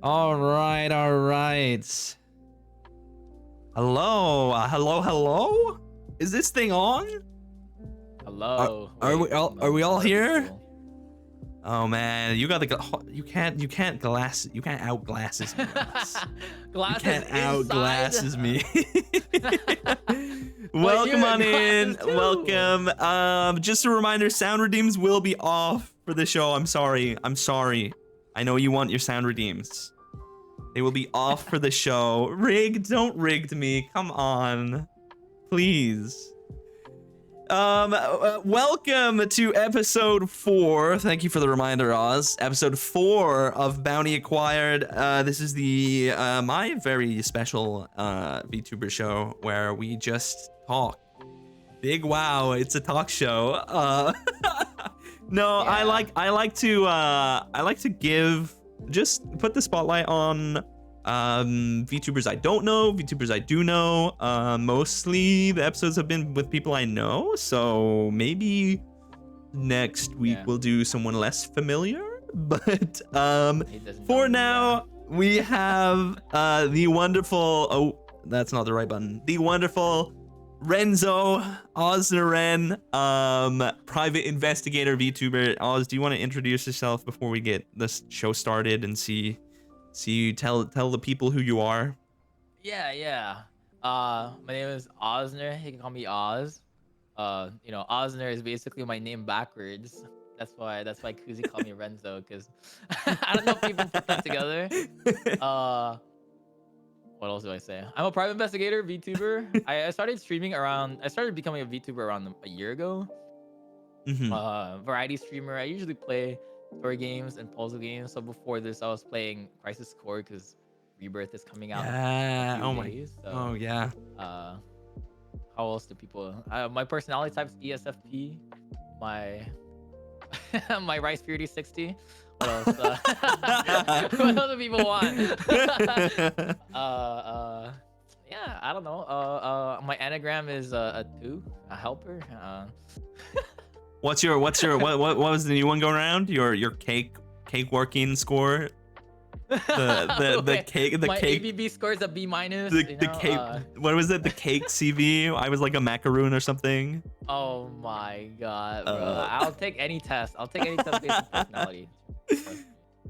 All right, all right. Hello. Is this thing on? Hello. Are we all here? People. Oh man, you got you can't outglasses me. You can't outglasses me. Welcome on in. Welcome. Just a reminder, sound redeems will be off for the show. I'm sorry. I know you want your sound redeems. They will be off for the show. Don't rig me. Come on. Please. Welcome to episode 4. Thank you for the reminder, Oz. Episode 4 of Bounty Acquired. This is the my very special VTuber show where we just talk. Big wow, it's a talk show. No, yeah. I like to just put the spotlight on VTubers I don't know, VTubers I do know. Mostly the episodes have been with people I know, so maybe next week we'll do someone less familiar. But for now, we have the wonderful, oh, that's not the right button, the wonderful Renzo Ozneren, private investigator VTuber. Oz, do you want to introduce yourself before we get this show started and see you tell the people who you are? Yeah. My name is Ozner. You can call me Oz. Ozner is basically my name backwards. That's why Kuzi called me Renzo, because I don't know if people put that together. What else do I say? I'm a private investigator, VTuber. I started becoming a VTuber around a year ago. Variety streamer. I usually play story games and puzzle games. So before this, I was playing Crisis Core because Rebirth is coming out. Yeah. In a few days, so, oh yeah. How else do people? My personality type is ESFP. My my Rice Purity 60. What else? What else do people want? Yeah, I don't know. My anagram is a 2, a helper. What was the new one going around? Your cake working score? The cake. My ABB score is a B-. The cake. What was it? The cake CV. I was like a macaroon or something. Oh my god, bro! I'll take any test. I'll take any test based on personality.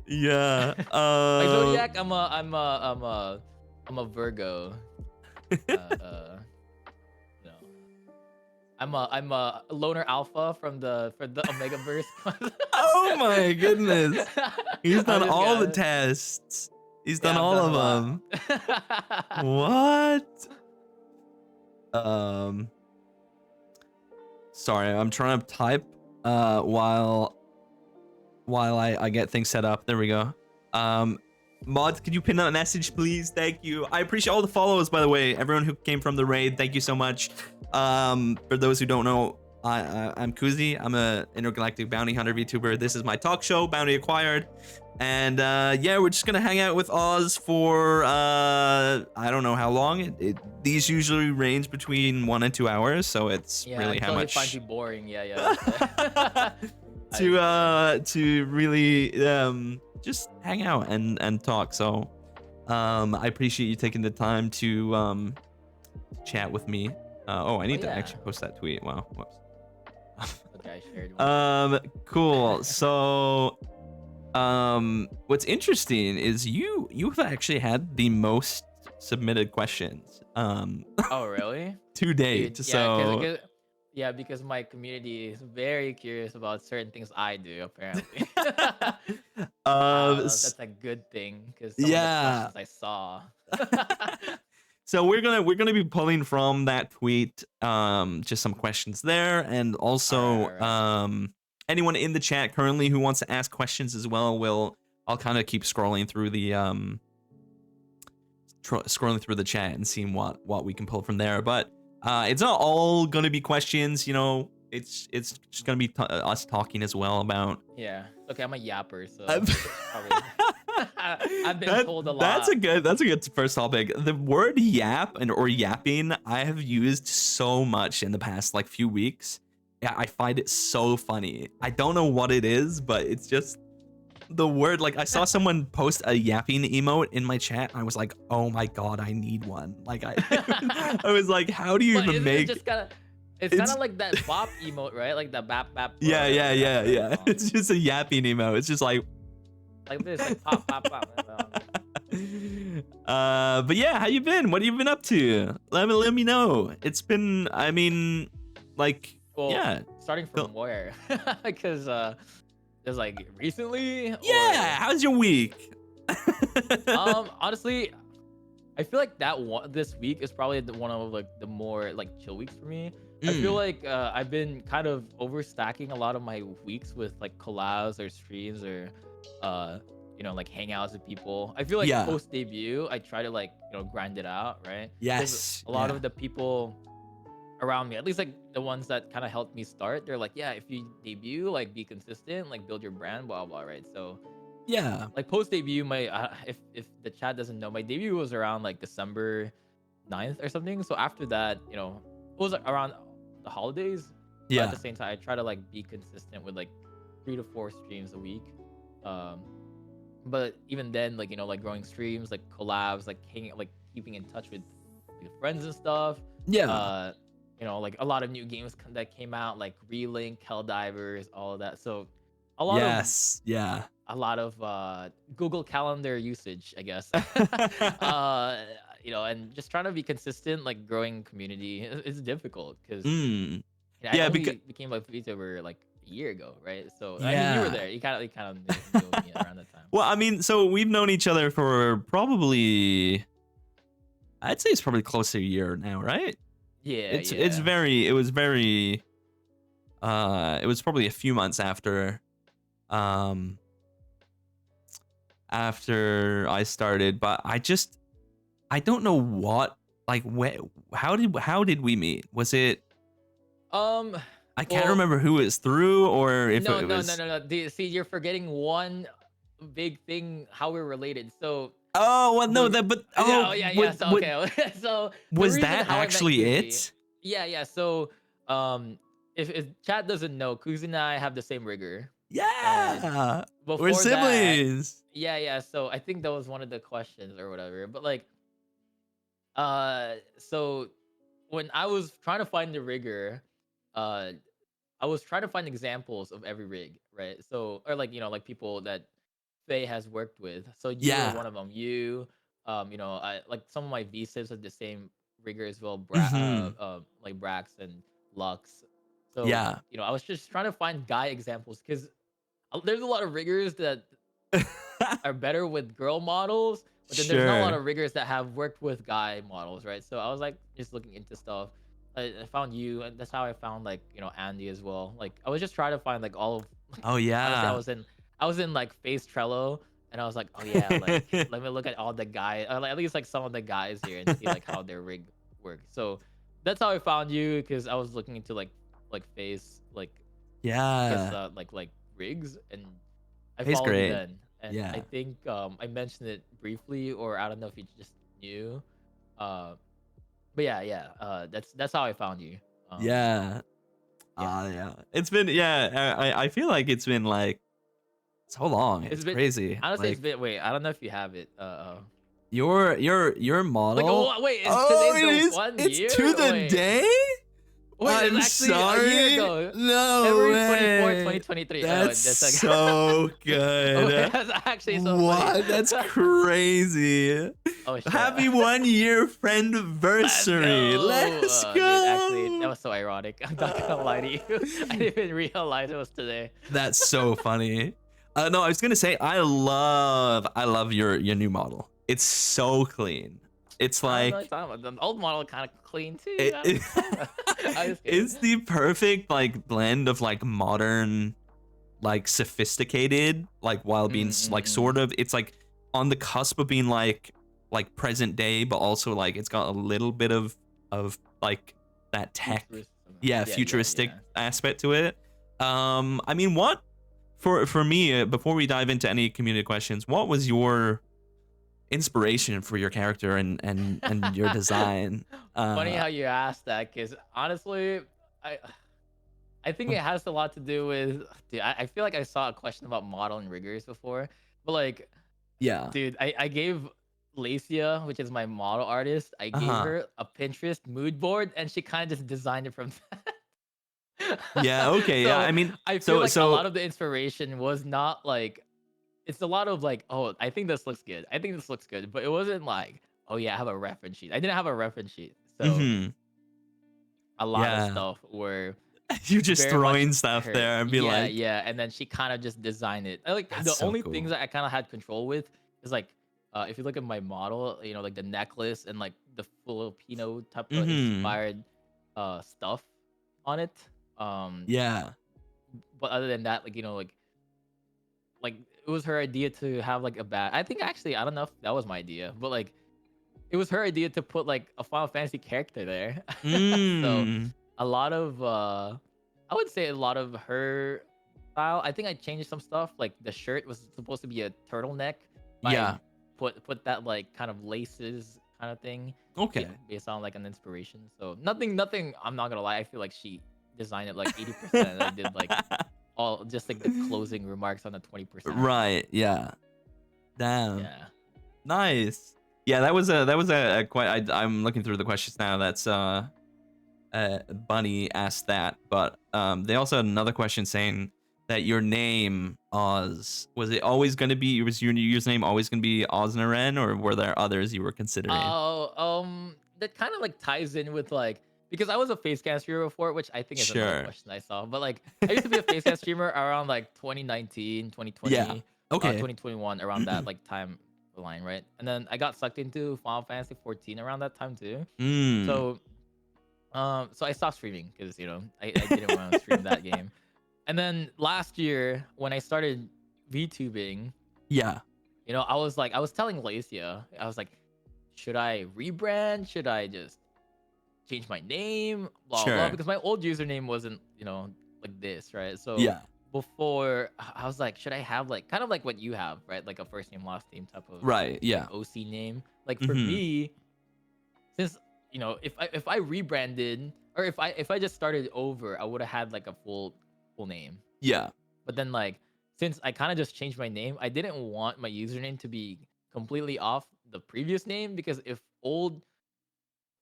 Yeah. Like Zodiac, I'm a Virgo. I'm a loner alpha for the Omega verse. Oh my goodness. He's done all the tests. He's done all of them. What? Sorry, I'm trying to type while I get things set up. There we go. Mods, could you pin that message, please? Thank you. I appreciate all the follows, by the way. Everyone who came from the raid, thank you so much. For those who don't know, I'm Kuzi. I'm a intergalactic bounty hunter VTuber. This is my talk show, Bounty Acquired. And yeah, we're just gonna hang out with Oz for I don't know how long. These usually range between 1 and 2 hours, so it's really how much. Find you boring. Yeah. to really just hang out and talk. So I appreciate you taking the time to chat with me. I need to actually post that tweet. Wow. Whoops. Okay, I shared one. Cool. So what's interesting is you've actually had the most submitted questions Oh really? to date. Dude, so because my community is very curious about certain things I do, apparently. That's a good thing, because some of the questions I saw. So we're gonna be pulling from that tweet just some questions there, and also anyone in the chat currently who wants to ask questions as well, I'll kind of keep scrolling through the chat and seeing what we can pull from there. But it's not all gonna be questions, it's just gonna be us talking as well about. Yeah. Okay, I'm a yapper, so probably. I've been told a lot. That's a good first topic. The word yap or yapping I have used so much in the past few weeks. Yeah, I find it so funny. I don't know what it is, but it's just the word, like I saw someone post a yapping emote in my chat and I was like, oh my god, I need one. Like I was like, how do you But even isn't it make just kind of? It's kind it's of like that bop emote, right? Like the bap bap or yeah, whatever. yeah, I yeah, forgot the yeah. song. It's just a yapping emote. It's just Like this, like pop pop pop. but yeah, how you been? What have you been up to? Let me know. It's been, I mean, like, Well, yeah. starting Go- from where? Because there's like recently Yeah, or how's your week? honestly, I feel like that one this week is probably one of like the more like chill weeks for me. I feel Mm, like I've been kind of overstacking a lot of my weeks with like collabs or streams or uh like hangouts with people. I feel like yeah. post debut, I try to like grind it out, right? Because Yes. a lot Yeah. of the people around me, at least like the ones that kind of helped me start, they're like, yeah, if you debut, like be consistent, like build your brand, blah blah, right? So Yeah. like post debut, my if the chat doesn't know, my debut was around like December 9th or something. So after that, it was like, around the holidays. But at Yeah. the same time, I try to like be consistent with like 3 to 4 streams a week. Um, but even then, like like growing streams, like collabs, like hanging, like keeping in touch with friends and stuff. Yeah. Uh, like a lot of new games that came out, like Relink, Helldivers, all of that. So a lot of Yes. Yeah. Google Calendar usage, I guess. And just trying to be consistent, like growing community is difficult because Mm. I Yeah, because only became a VTuber like a year ago, right? So I mean, you were yeah. there. You kind of knew me around that time. Well, I mean, so we've known each other for probably, I'd say it's probably close to a year now, right? Yeah, It's yeah. very, it was very, it was probably a few months um after I started, but I don't know what, like, how did we meet? Was it, Um, I can't well, remember who it's through or if no, it no, no, was. no, no. See, you're forgetting one big thing. How we're related. So Oh, well, no, the that, but yeah, oh, oh yeah, yeah. what So what okay, so the was reason that how I met actually Kuzi, it? yeah, yeah. So if chat doesn't know, Kuzi and I have the same rigor, and Yeah, we're before that, siblings. yeah, yeah. So I think that was one of the questions or whatever. But like, so when I was trying to find the rigor, uh, I was trying to find examples of every rig, right? So or like like people that Faye has worked with. So you were Yeah. one of them. You, I like some of my V-Sibs are the same rigor as well. Hmm. Like Brax and Lux. So Yeah. I was just trying to find guy examples because there's a lot of riggers that are better with girl models, but then there's not a lot Sure. of riggers that have worked with guy models, right? So I was like just looking into stuff. I found you, and that's how I found like Andy as well. Like I was just trying to find like all of. Oh Honestly, yeah. I was in like Face Trello, and I was like, oh yeah, like let me look at all the guys, like at least like some of the guys here, and see like how their rig works. So that's how I found you because I was looking into like face like I guess Yeah. like rigs, and I He's followed you great. then. And I Yeah. think I mentioned it briefly, or I don't know if you just knew. Uh, but yeah, yeah. That's how I found you. Yeah. Yeah. Yeah. It's been, yeah. I feel like it's been like so long. It's It's been crazy. honestly, it's Like been wait. I don't know if you have it. your Like model. oh wait, is Oh, today it the is. one It's year? to the Wait, day. wait. It's I'm actually a year sorry. ago. No February 24th, way. 2023. Oh, That's that's like so oh, wait, good. that's actually so funny. What? That's crazy. Oh shit. Happy 1 year Let's friendversary. go. Let's Dude, actually, that go. was so ironic. I'm not gonna lie to you. I didn't even realize it was today. That's so funny. No, I was gonna say I love your new model. It's so clean. It's I don't know like what you're talking about. The old model kind of clean too. it, I don't know it- what you're talking about. I just kidding. it's the perfect like blend of like modern, like sophisticated, like while being like Mm-mm-mm. sort of, it's like on the cusp of being like present day, but also like it's got a little bit of like that tech, Futurist. yeah, Yeah, yeah, futuristic yeah. aspect to it. I mean, what for me, before we dive into any community questions, what was your inspiration for your character and your design? Funny Uh, how you asked that, because honestly, I I think it has a lot to do with, dude. I feel like I saw a question about model and riggers before, but like, Yeah. dude, I gave Lacia, which is my model artist, I gave Uh-huh. her a Pinterest mood board, and she kind of just designed it from Yeah, that. okay. Yeah, So I mean, I feel so like a so lot of the inspiration was not like, it's a lot of like, oh, I think this looks good. I think this looks good, but it wasn't like, oh yeah, I have a reference sheet. I didn't have a reference sheet, so mhm. a lot of Yeah. stuff were You're just very much throwing stuff her. there and be Yeah, like, yeah. And then she kind of just designed it. I like that's the so only things cool. that I kind of had control with is like, if you look at my model, like the necklace and like the Filipino type of Mhm. inspired stuff on it. Um, Yeah. but other than that, like like it was her idea to have like a bad. I think actually I don't know if that was my idea, but like it was her idea to put like a Final Fantasy character there. So Mm. a lot of I would say a lot of her style. I think I changed some stuff. Like the shirt was supposed to be a turtleneck, but I Yeah. put that like kind of laces kind of thing Okay. based on like an inspiration. So nothing. I'm not gonna lie. I feel like she designed it like 80%. I did like all just like the closing remarks on the 20%. Right. Yeah. Damn. Yeah. Nice. Yeah, that was a quite. I'm looking through the questions now. That's Bunny asked that, but they also had another question saying that your name Oz, was it always going to be, was your username always going to be Ozneren, or were there others you were considering? Oh, that kind of like ties in with like, because I was a face cam streamer before, which I think is another Sure. question I saw. But like I used to be a face cam streamer around like 2019, Yeah. 2020, Okay. 2021, around that like time line, right? And then I got sucked into Final Fantasy 14 around that time too. Mm. So so I stopped streaming because I didn't want to stream that game. And then last year when I started VTubing, Yeah. I was telling Lacia, I was like, should I rebrand? Should I just change my name? Blah blah. Sure. Because my old username wasn't, like this, right? So Yeah. before I was like, should I have like kind of like what you have, right? Like a first name, last name type of Right. like Yeah. OC name. Like for Hmm. me, since if I rebranded or if I just started over, I would have had like a full name. Yeah. But then like since I kind of just changed my name, I didn't want my username to be completely off the previous name because if old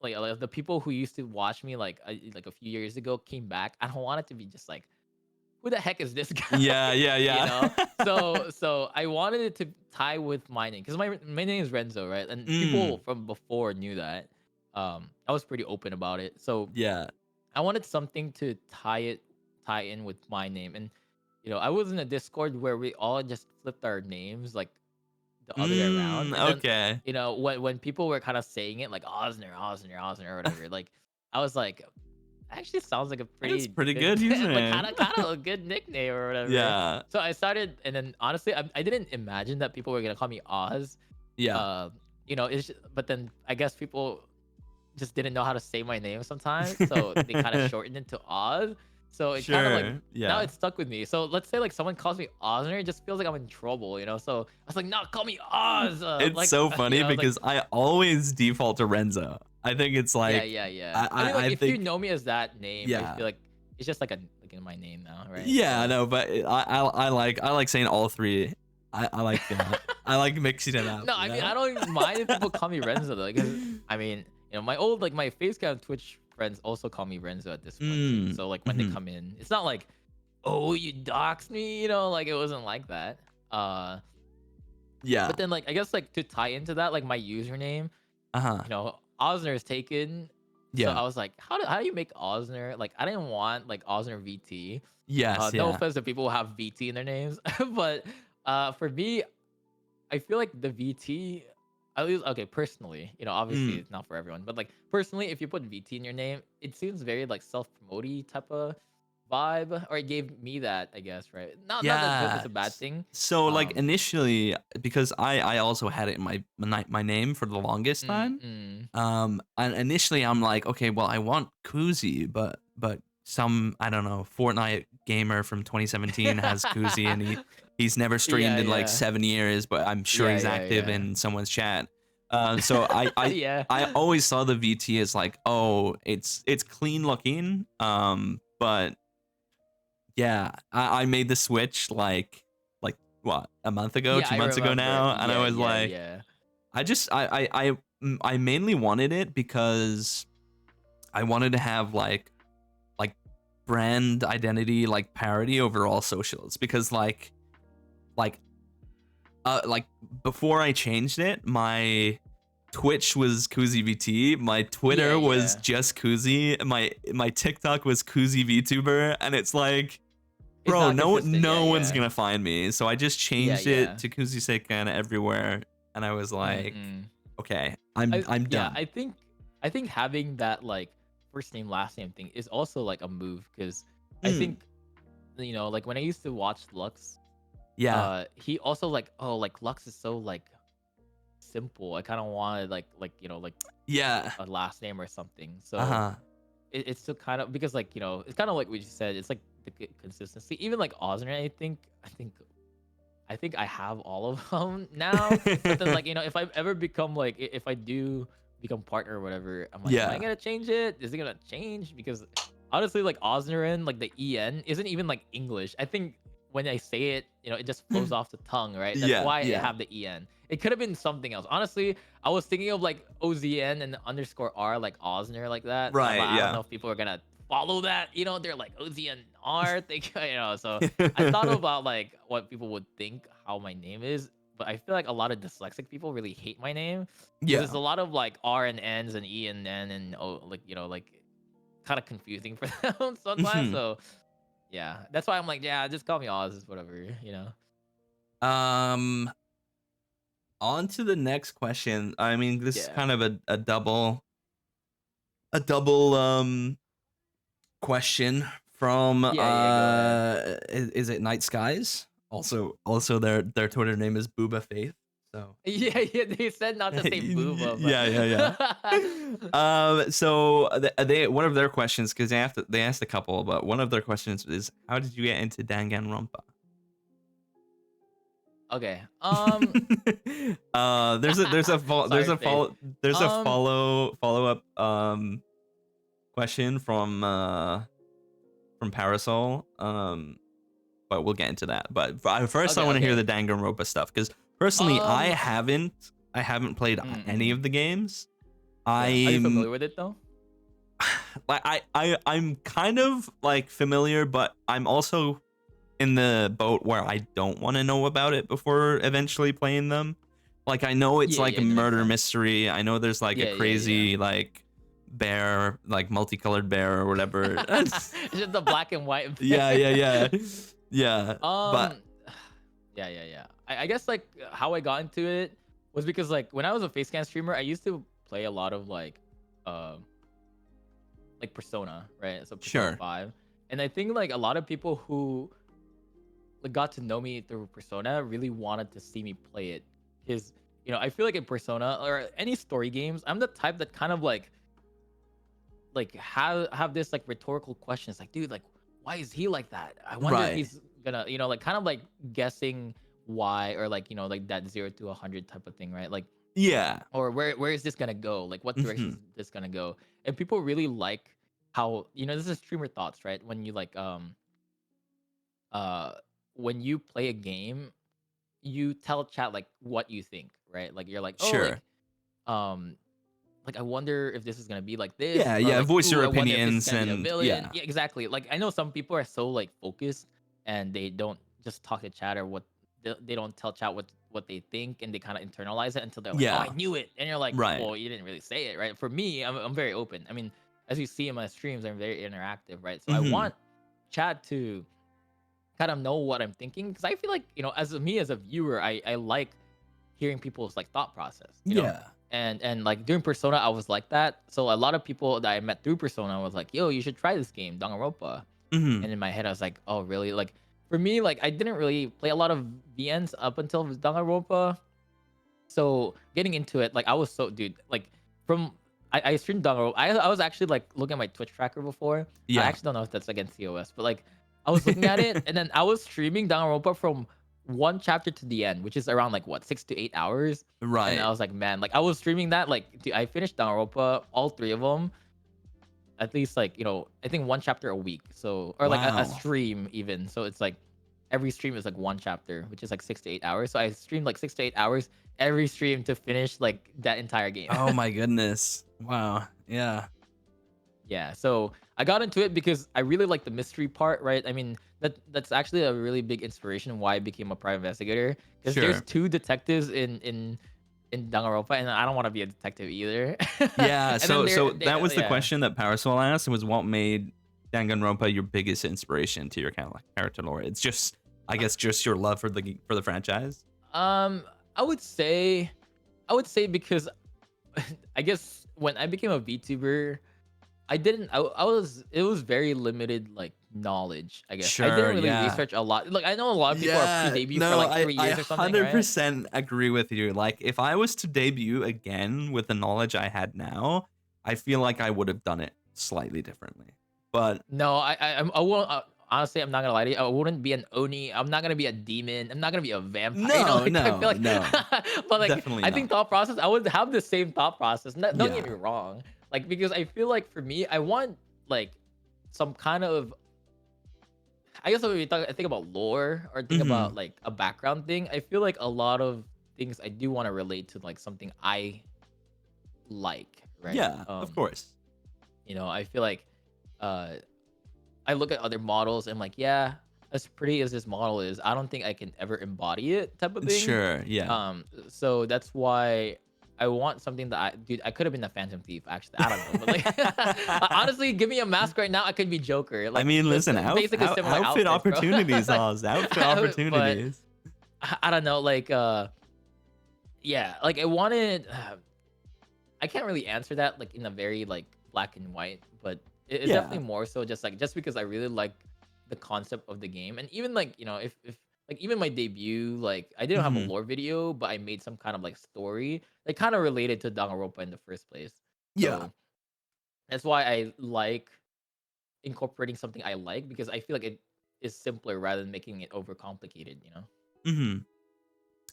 like the people who used to watch me like a few years ago came back, I don't want it to be just like who the heck is this guy? Yeah. Yeah. you know? Yeah. So I wanted it to tie with my name because my name is Renzo, right? And people Mm. from before knew that. I was pretty open about it. So Yeah. I wanted something to tie in with my name. And I was in a Discord where we all just flipped our names like the other way around. Mm. And then Okay. when people were kind of saying it like Ozner, Ozner, Ozner, or whatever, like I was like, actually sounds like a That's pretty pretty good good like kind username. of kind of a good nickname or whatever. Yeah. So I started, and then honestly, I didn't imagine that people were gonna call me Oz. Yeah. Uh, but then I guess people just didn't know how to say my name sometimes, so they kind of shortened it to Oz. So it kind of like Sure. now Yeah. it's stuck with me. So let's say like someone calls me Ozner, it just feels like I'm in trouble, So I was like, no, call me Oz. It's Like so funny like because I always default to Renzo. I think it's yeah, like yeah, yeah. I I mean, like I, I if you think know me as that name, I yeah. feel like it's just like in my name now, right? Yeah, So no, but I like saying all three. I like mixing it up, no, you I mean I know? don't even mind if people call me Renzo though, because I mean, my old like my facecam Twitch friends also call me Renzo at this point too. Mm. So like when they Mhm. come in, it's not like, oh, you doxed me, like it wasn't like that. Uh, Yeah. but then like I guess like to tie into that, like my username, Uh-huh. Ozner is taken. So Yeah. I was like, how do you make Ozner? Like I didn't want like Ozner VT. Yes, No yeah. offense to people who have VT in their names, but for me, I feel like the VT, at least okay, personally, obviously Mm. it's not for everyone, but like personally, if you put VT in your name, it seems very like self-promoty type of vibe, or it gave me that, I guess, right? Not that Yeah. it's a bad thing. So like Um, initially because I also had it in my name for the longest mm, time. mm, And initially I'm like, okay, well I want Kuzi, but some I don't know Fortnite gamer from 2017 has Kuzi and he's never streamed yeah, in like yeah, 7 years, but I'm sure yeah, he's yeah, active yeah, in someone's chat. So yeah. I always saw the VT as like, oh, it's clean looking, but Yeah, I made the switch like what, a month ago, Yeah, two I months ago remember. now, and I Yeah, was yeah, like, yeah. I just I mainly wanted it because I wanted to have like brand identity, like parody over all socials, because like like before I changed it, my Twitch was Kuzi VT, my Yeah, Twitter was yeah. just Kuzi, my TikTok was Kuzi VTuber, and it's like, It's bro, not consistent. Yeah, no one's yeah. gonna find me. So I just Yeah, changed it yeah. to Kuzi Seikan everywhere, and I was like, Mm-mm. okay, I I'm yeah, done. I think having that like first name last name thing is also like a move because I Mm, think like when I used to watch Lux, yeah, he also like like Lux is so like simple. I kind of wanted like like yeah, a last name or something. uh So huh, it's still kind of because like it's kind of like what you said. It's like the consistency. Even like Ozner, I think I have all of them now. But then like if I ever become like if I do become partner or whatever, I'm like, am I yeah, gonna change it? Is it gonna change? Because honestly, like Ozneren, like the en isn't even like English. I think when I say it, it just flows off the tongue, right? That's yeah, why I yeah, have the en. It could have been something else. Honestly, I was thinking of like OZN and underscore R like Ozner like that. But right, I don't yeah. know if people are gonna follow that. They're like OZNR. Think so. I thought about like what people would think how my name is, but I feel like a lot of dyslexic people really hate my name because it's Yeah. a lot of like R and N's and E and N and O, like like kind of confusing for them sometimes. Hmm. So yeah, that's why I'm like, yeah, just call me Oz, whatever. Um, on to the next question. I mean, this is Yeah, kind of a double question from yeah, yeah. Go ahead. is it Night Skies? Also their Twitter name is Booba Faith. So Yeah, yeah. They said not to say booba, yeah, yeah, yeah. but So they one of their questions, because they asked a couple, but one of their questions is, how did you get into Danganronpa? okay. There's Sorry, a Faith. Um, follow up question from Parasol, but we'll get into that. But first I okay, want to hear the okay. Danganronpa stuff, because personally Um, I haven't played any mm-mm. of the games. Yeah. Are you I'm familiar with it though? like I'm kind of like familiar, but I'm also in the boat where I don't want to know about it before eventually playing them. Like, I know it's Yeah, like a yeah, that makes murder sense. mystery. I know there's like a Yeah, yeah, yeah. crazy like bear, like multicolored bear or whatever. It's just the black and white Yeah, bear. yeah, yeah. Yeah. But um, yeah, yeah, yeah. I guess like how I got into it was because like when I was a facecam streamer, I used to play a lot of um, like Persona, right? So Persona sure. 5. And I think like a lot of people who like got to know me through Persona really wanted to see me play it. Because I feel like in Persona or any story games, I'm the type that kind of like have this like rhetorical questions like, dude, like why is he like that? I wonder if Right. he's gonna like kind of like guessing why, or like like that 0 to 100 type of thing, right? Like, Yeah. or where is this gonna go, like what direction Hmm. is this gonna go? And people really like how this is streamer thoughts, right? When you like uh when you play a game, you tell chat like what you think, right? Like you're like, oh, Sure. um like I wonder if this is gonna be like this, Yeah, or yeah. like, Voice ooh, your I wonder if this is opinions, gonna be the and villain. yeah. Yeah, exactly. Like I know some people are so like focused and they don't just talk to chat or what they don't tell chat what they think, and they kind of internalize it until they're like, oh, I Yeah. knew it, and you're like, Right. well, you didn't really say it, right? For me, I'm very open. I mean, as you see in my streams, I'm very interactive, right? So I Hmm. want chat to kind of know what I'm thinking, because I feel like as a viewer, I like hearing people's like thought process. Yeah. And like during Persona, I was like that. So a lot of people that I met through Persona was like, yo, you should try this game, Danganronpa. Hmm. And in my head, I was like, oh, really? Like for me, like I didn't really play a lot of VNs up until Danganronpa. So getting into it, like I was so dude, like from I streamed Danganronpa. I was actually like looking at my Twitch tracker before. I Yeah. actually don't know if that's against COS, but like I was looking at it, and then I was streaming Danganronpa from one chapter to the end, which is around like what 6 to 8 hours. And I Right. was like, man, like I was streaming that, like dude, I finished Danganronpa, all three of them, at least like I think one chapter a week. So or like a Wow. stream even. So it's like every stream is like one chapter, which is like 6 to 8 hours. So I streamed like 6 to 8 hours every stream to finish like that entire game. Oh my goodness. Wow. Yeah. Yeah, so I got into it because I really like the mystery part, right? I mean, that's actually a really big inspiration why I became a private investigator. Because there's Sure. two detectives in Danganronpa, and I don't want to be a detective either. Yeah. And then So that was the yeah. question that Parasol asked, and was what made Danganronpa your biggest inspiration to your kind of like character lore. It's just, I guess, just your love for the franchise. Um, I would say, because I guess when I became a VTuber, I didn't. I was. It was very limited, like knowledge. I guess I didn't Sure. really Yeah. research a lot. Like I know a lot of people are Yeah, pre-debut for no, like I 3 years or something, right? 100% agree with you. Like, if I was to debut again with the knowledge I had now, I feel like I would have done it slightly differently. But No, I won't. Honestly, I'm not gonna lie to you. I wouldn't be an oni. I'm not gonna be a demon. I'm not gonna be a vampire. no, Like I feel no, like, no, but like definitely I think not. thought process. I would have the same thought process. Don't get me Yeah. wrong. Like because I feel like for me, I want like some kind of. I guess when I think about lore or think about Hmm. like a background thing, I feel like a lot of things I do want to relate to like something I like, right? Yeah, of course. I feel like uh I look at other models and like, yeah, as pretty as this model is, I don't think I can ever embody it type of thing. Sure. Yeah. So that's why I want something that dude, I could have been a Phantom Thief actually. I don't know, but like, honestly, give me a mask right now, I could be Joker. I Like, mean, listen, basically similar outfit outfits, bro. opportunities, Like, Oz. Outfit but opportunities. I don't know, like, yeah, like I wanted. I can't really answer that like in a very like black and white, but it's Yeah. definitely more so just because I really like the concept of the game, and even like if like even my debut, like I didn't have a Hmm. lore video, but I made some kind of like story that kind of related to Danganronpa in the first place. Yeah. So that's why I like incorporating something I like because I feel like it is simpler rather than making it overcomplicated. Hmm.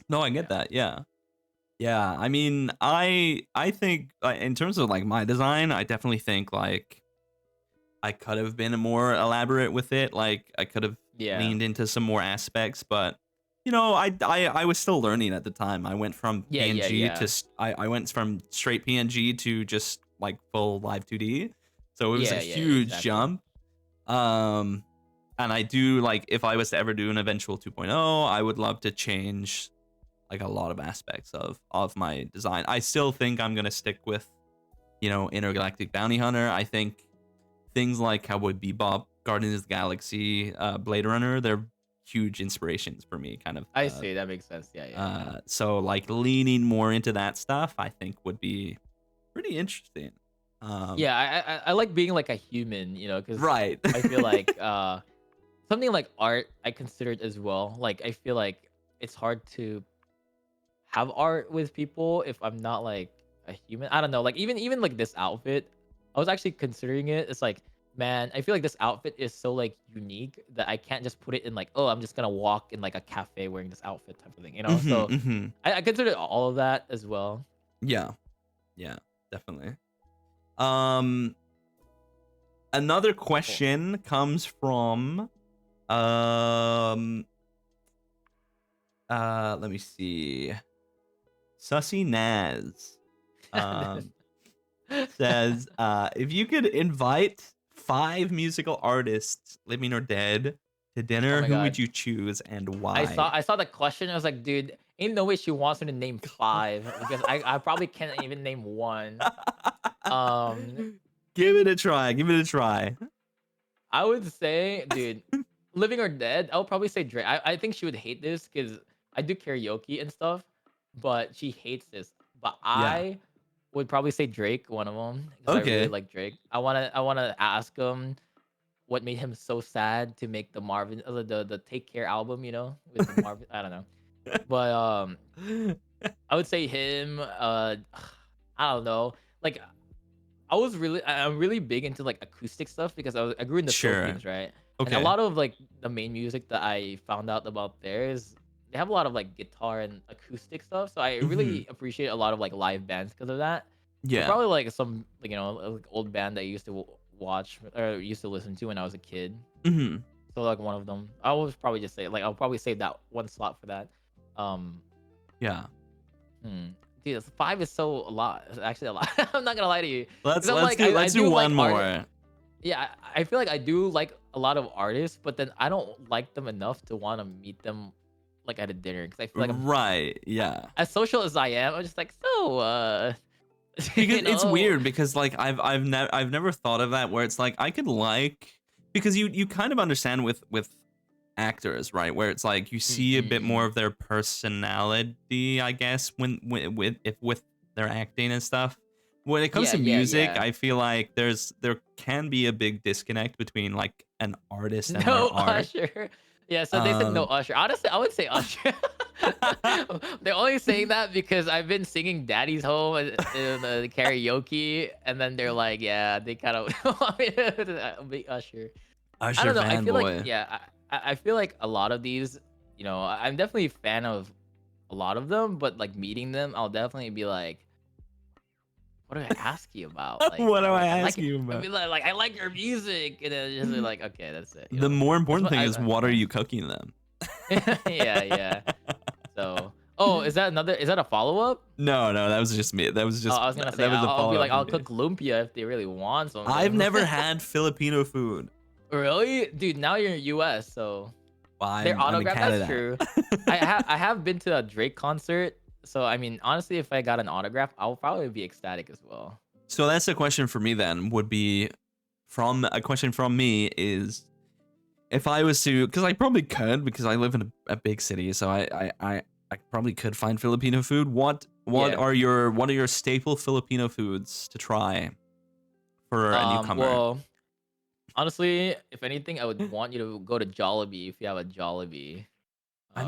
No, I get Yeah. that. Yeah. Yeah, I mean, I think in terms of like my design, I definitely think like I could have been more elaborate with it. Like I could have Yeah. leaned into some more aspects, but I was still learning at the time. I went from Yeah. Yeah. PNG to Yeah. I went from straight PNG to just like full live 2D. So it was a Yeah. Yeah. huge Exactly. jump. Um and I do like if I was to ever do an eventual 2.0, I would love to change like a lot of aspects of my design. I still think I'm gonna stick with Intergalactic Bounty Hunter. I think things like Cowboy Bebop, Guardians of the Galaxy, Blade Runner, they're huge inspirations for me. Kind of. I see. That makes sense. Yeah. Yeah. Yeah. So like leaning more into that stuff, I think would be pretty interesting. Yeah, I like being like a human, because Right. I feel like something like art I considered as well. Like I feel like it's hard to have art with people if I'm not like a human. I don't know. Like even like this outfit, I was actually considering it. It's like, man, I feel like this outfit is so like unique that I can't just put it in like, oh, I'm just gonna walk in like a cafe wearing this outfit type of thing. Hmm. So Hmm. I considered all of that as well. Yeah. Yeah. Definitely. Um. Another Cool. question comes from um let me see. Sussy Naz um says if you could invite 5 musical artists, living or dead, to Oh dinner, my who would god. you choose and I saw why? I saw the question. I was like, dude, ain't no way she wants me to name five because I probably can't even name one. Um, Give it a try. Give it a try. I would say, dude, living or dead, I would probably say Drake. I think she would hate this because I do karaoke and stuff, but she hates this. But Yeah. I would probably say Drake, one of them, because I really Okay. like Drake. I wanna ask him what made him so sad to make the Marvin, the Take Care album, with the Marvin. I don't know, but I would say him. I don't know. Like I'm really big into like acoustic stuff because I grew in the Sure. Philippines, right? And a Okay. lot of like the main music that I found out about there is they have a lot of like guitar and acoustic stuff. So I Hmm. really appreciate a lot of like live bands because of that. So Yeah. probably like some like old band that I used to watch or used to listen to when I was a kid. Hmm. So like one of them, I will probably just say like I'll probably save that one slot for that. Um, Yeah. hmm. Dude, 5 is so a lot. It's actually a lot. I'm not gonna lie to you, because I'm Let's like do I let's do do like one art. more. Yeah, I feel like I do like a lot of artists, but then I don't like them enough to want to meet them like at a dinner because I feel like I'm Right. Yeah. as social as I am. I'm just like so Because you it's know. weird because like I've never thought of that where it's like I could like because you kind of understand with actors, right? Where it's like you see a bit more Mm-mm-mm. of their personality, I guess, when with their acting and stuff. When it comes Yeah, to yeah, music, yeah. I feel like there can be a big disconnect between like an artist and their No art. Usher. Yeah, so they said no Um Usher. Honestly, I would say Usher. They're only saying that because I've been singing Daddy's Home in the karaoke, and then they're like, yeah, they kind of want me to be Usher. I Usher don't know. I feel like, fanboy. yeah, I feel like a lot of these, I'm definitely a fan of a lot of them, but like meeting them, I'll definitely be like, what do I ask you about? Like, What do I like I ask like it. you I about? mean, like I like your music, and then just be like, okay, that's it. The more That's important what thing is what are yeah. you cooking them? Yeah, yeah. So, oh, is that a follow up? No, no, that was just me. That was Oh, just I was gonna say that was a I'll be follow up like for I'll me. cook lumpia if they really want I've something. never had Filipino food. Really, dude? Now you're in U.S., so Well, their I'm in autograph. That's Canada. true. I have been to a Drake concert, so I mean, honestly, if I got an autograph, I'll probably be ecstatic as well. So that's a question for me then. Would be from a question from me is if I was to, because I probably could because I live in a big city, so I probably could find Filipino food. Yeah. What are your staple Filipino foods to try for a newcomer? Well, honestly, if anything, I would want you to go to Jollibee if you have a Jollibee. Uh,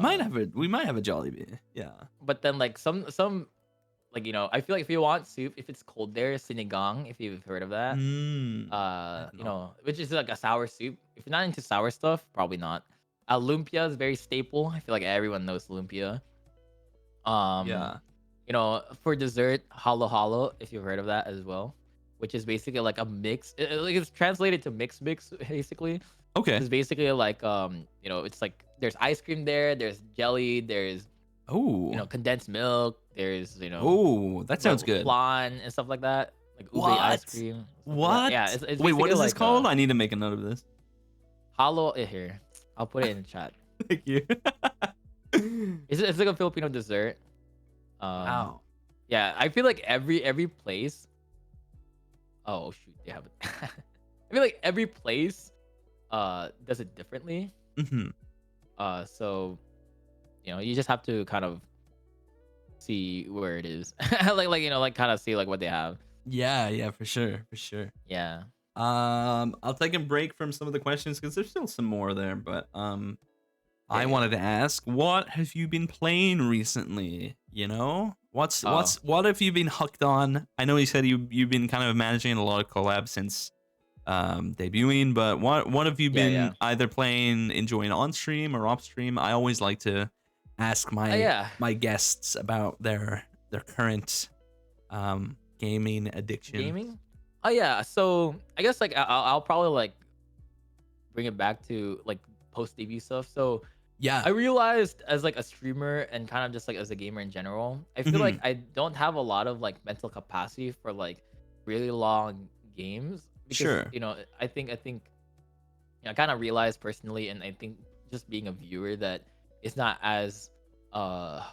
We might have a Jollibee. Yeah. but then like some like I feel like if you want soup, if it's cold there, sinigang, if you've heard of that, I have not. which is like a sour soup. If you're not into sour stuff, probably not. Lumpia is very staple. I feel like everyone knows lumpia. Um, Yeah. for dessert, halo halo, if you've heard of that as well, which is basically like a mix. Like it's translated to mix basically. Okay. It's basically like it's like there's ice cream there, there's jelly, there's Oh. condensed milk, there's Oh, that sounds good. flan and stuff like that, like ube ice What? cream, stuff like that. What? Yeah, it's Wait, what basically is this like called? I need to make a note of this. hollow here. I'll put it in the chat. Thank you. It's like a Filipino dessert. Um, Wow. yeah, I feel like every place. Oh shoot, they have it. I feel like every place does it differently. Hmm. So you just have to kind of see where it is, like kind of see like what they have. Yeah, yeah, for sure, for sure. Yeah. I'll take a break from some of the questions because there's still some more there, but Yeah, I yeah. wanted to ask, what have you been playing recently? You know, Oh, what have you been hooked on? I know you said you've been kind of managing a lot of collabs since debuting, but what have you yeah, yeah. been either playing, enjoying on stream or off stream? I always like to ask Oh, yeah. my guests about their current gaming addiction. Gaming. Oh yeah. So I guess like I'll probably like bring it back to like post debut stuff. So Yeah. I realized as like a streamer and kind of just like as a gamer in general, I feel like Hmm. I don't have a lot of like mental capacity for like really long games because Sure. I kind of realized personally, and I think just being a viewer that it's not as uh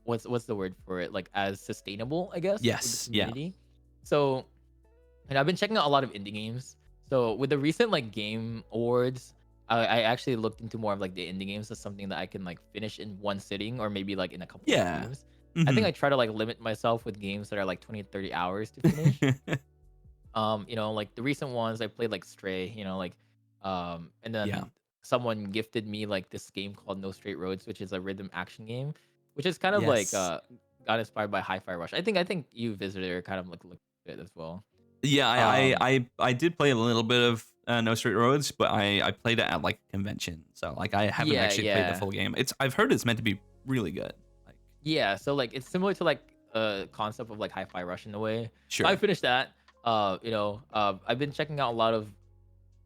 what's the word for it, like as sustainable, I guess, with the Yes. Yeah. community. So and I've been checking out a lot of indie games. So with the recent like game awards, I actually looked into more of like the indie games as something that I can like finish in one sitting or maybe like in a couple of Yeah. streams. I think Hmm. I try to like limit myself with games that are like 20 to 30 hours to finish. Like the recent ones I played like Stray, and Yeah. then someone gifted me like this game called No Straight Roads, which is a rhythm action game, which is kind of like Yes. got inspired by Hi-Fi Rush. I think you visited or kind of like looked at it as well. Yeah, Um I did play a little bit of No Straight Roads, but I played it at like a convention, so like I haven't yeah, actually played the yeah. full game. I've heard it's meant to be really good. Like, Yeah, so like it's similar to like a concept of like Hi-Fi Rush in a way. So I sure. finished that. I've been checking out a lot of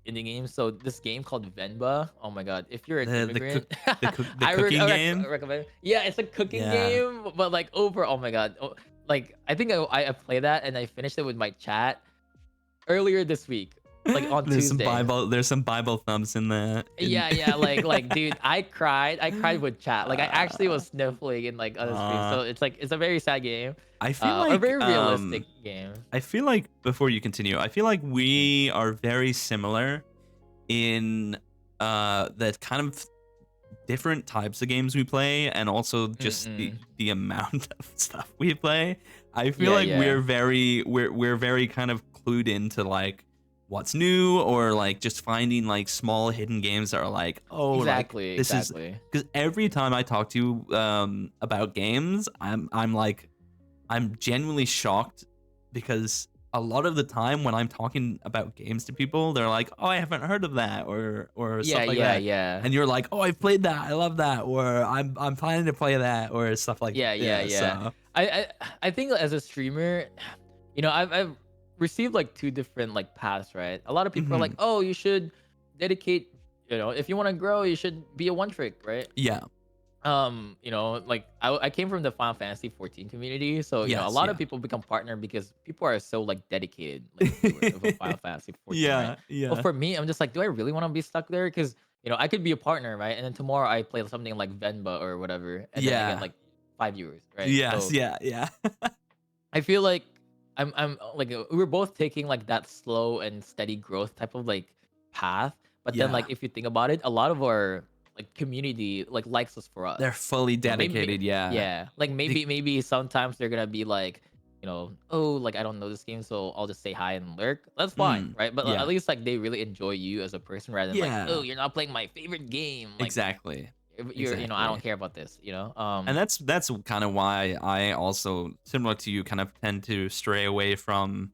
indie games. So this game called Venba. Oh my god, if you're an The cook immigrant, the cooking game. recommend. Yeah, it's a cooking Yeah. game, but like over. Oh my god, like I think I played that and I finished it with my chat earlier this week, like on Tuesday. There's some Bible thumbs in there. Yeah, yeah, like dude, I cried with chat. Like I actually was sniffling in like other streams. uh, So it's like it's a very sad game, I feel a like very realistic game. I feel like before you continue, I feel like we are very similar in the kind of different types of games we play, and also just Mm-mm. the amount of stuff we play. I feel Yeah, like yeah, we're very kind of clued into like what's new, or like just finding like small hidden games that are like, oh, like exactly, this is, exactly. because every time I talk to you about games, I'm like, I'm genuinely shocked, because a lot of the time when I'm talking about games to people, they're like, "Oh, I haven't heard of that," or Yeah, stuff like yeah, that. yeah. And you're like, "Oh, I've played that. I love that," or I'm planning to play that," or stuff like that. Yeah, yeah, Yeah. yeah. So. I, I I think as a streamer, I've received like two different like paths, right? A lot of people are like, Mhm. "Oh, you should dedicate, if you want to grow, you should be a one trick, right?" Yeah. Like I came from the Final Fantasy 14 community, so a Yes. lot of Yeah. people become partner because people are so like dedicated, like viewers of a Final Fantasy 14, right? Yeah. But Yeah. for me, I'm just like, do I really want to be stuck there? Because I could be a partner, right? And then tomorrow I play something like Venba or whatever, and then I get Yeah. like 5 viewers, right? Yes. So Yeah. Yeah. I feel like I'm like we're both taking like that slow and steady growth type of like path. But then Yeah. like if you think about it, a lot of our like community like likes us for They're us. fully Maybe dedicated. Yeah. yeah, like Be- maybe sometimes they're gonna be like, oh, like I don't know this game, so I'll just say hi and lurk. That's fine, mm, right? But at yeah. least like they really enjoy you as a person rather than like, oh, Yeah. you're not playing my favorite game. Like Exactly. I don't Exactly. care about this. And that's kind of why I also, similar to you, kind of tend to stray away from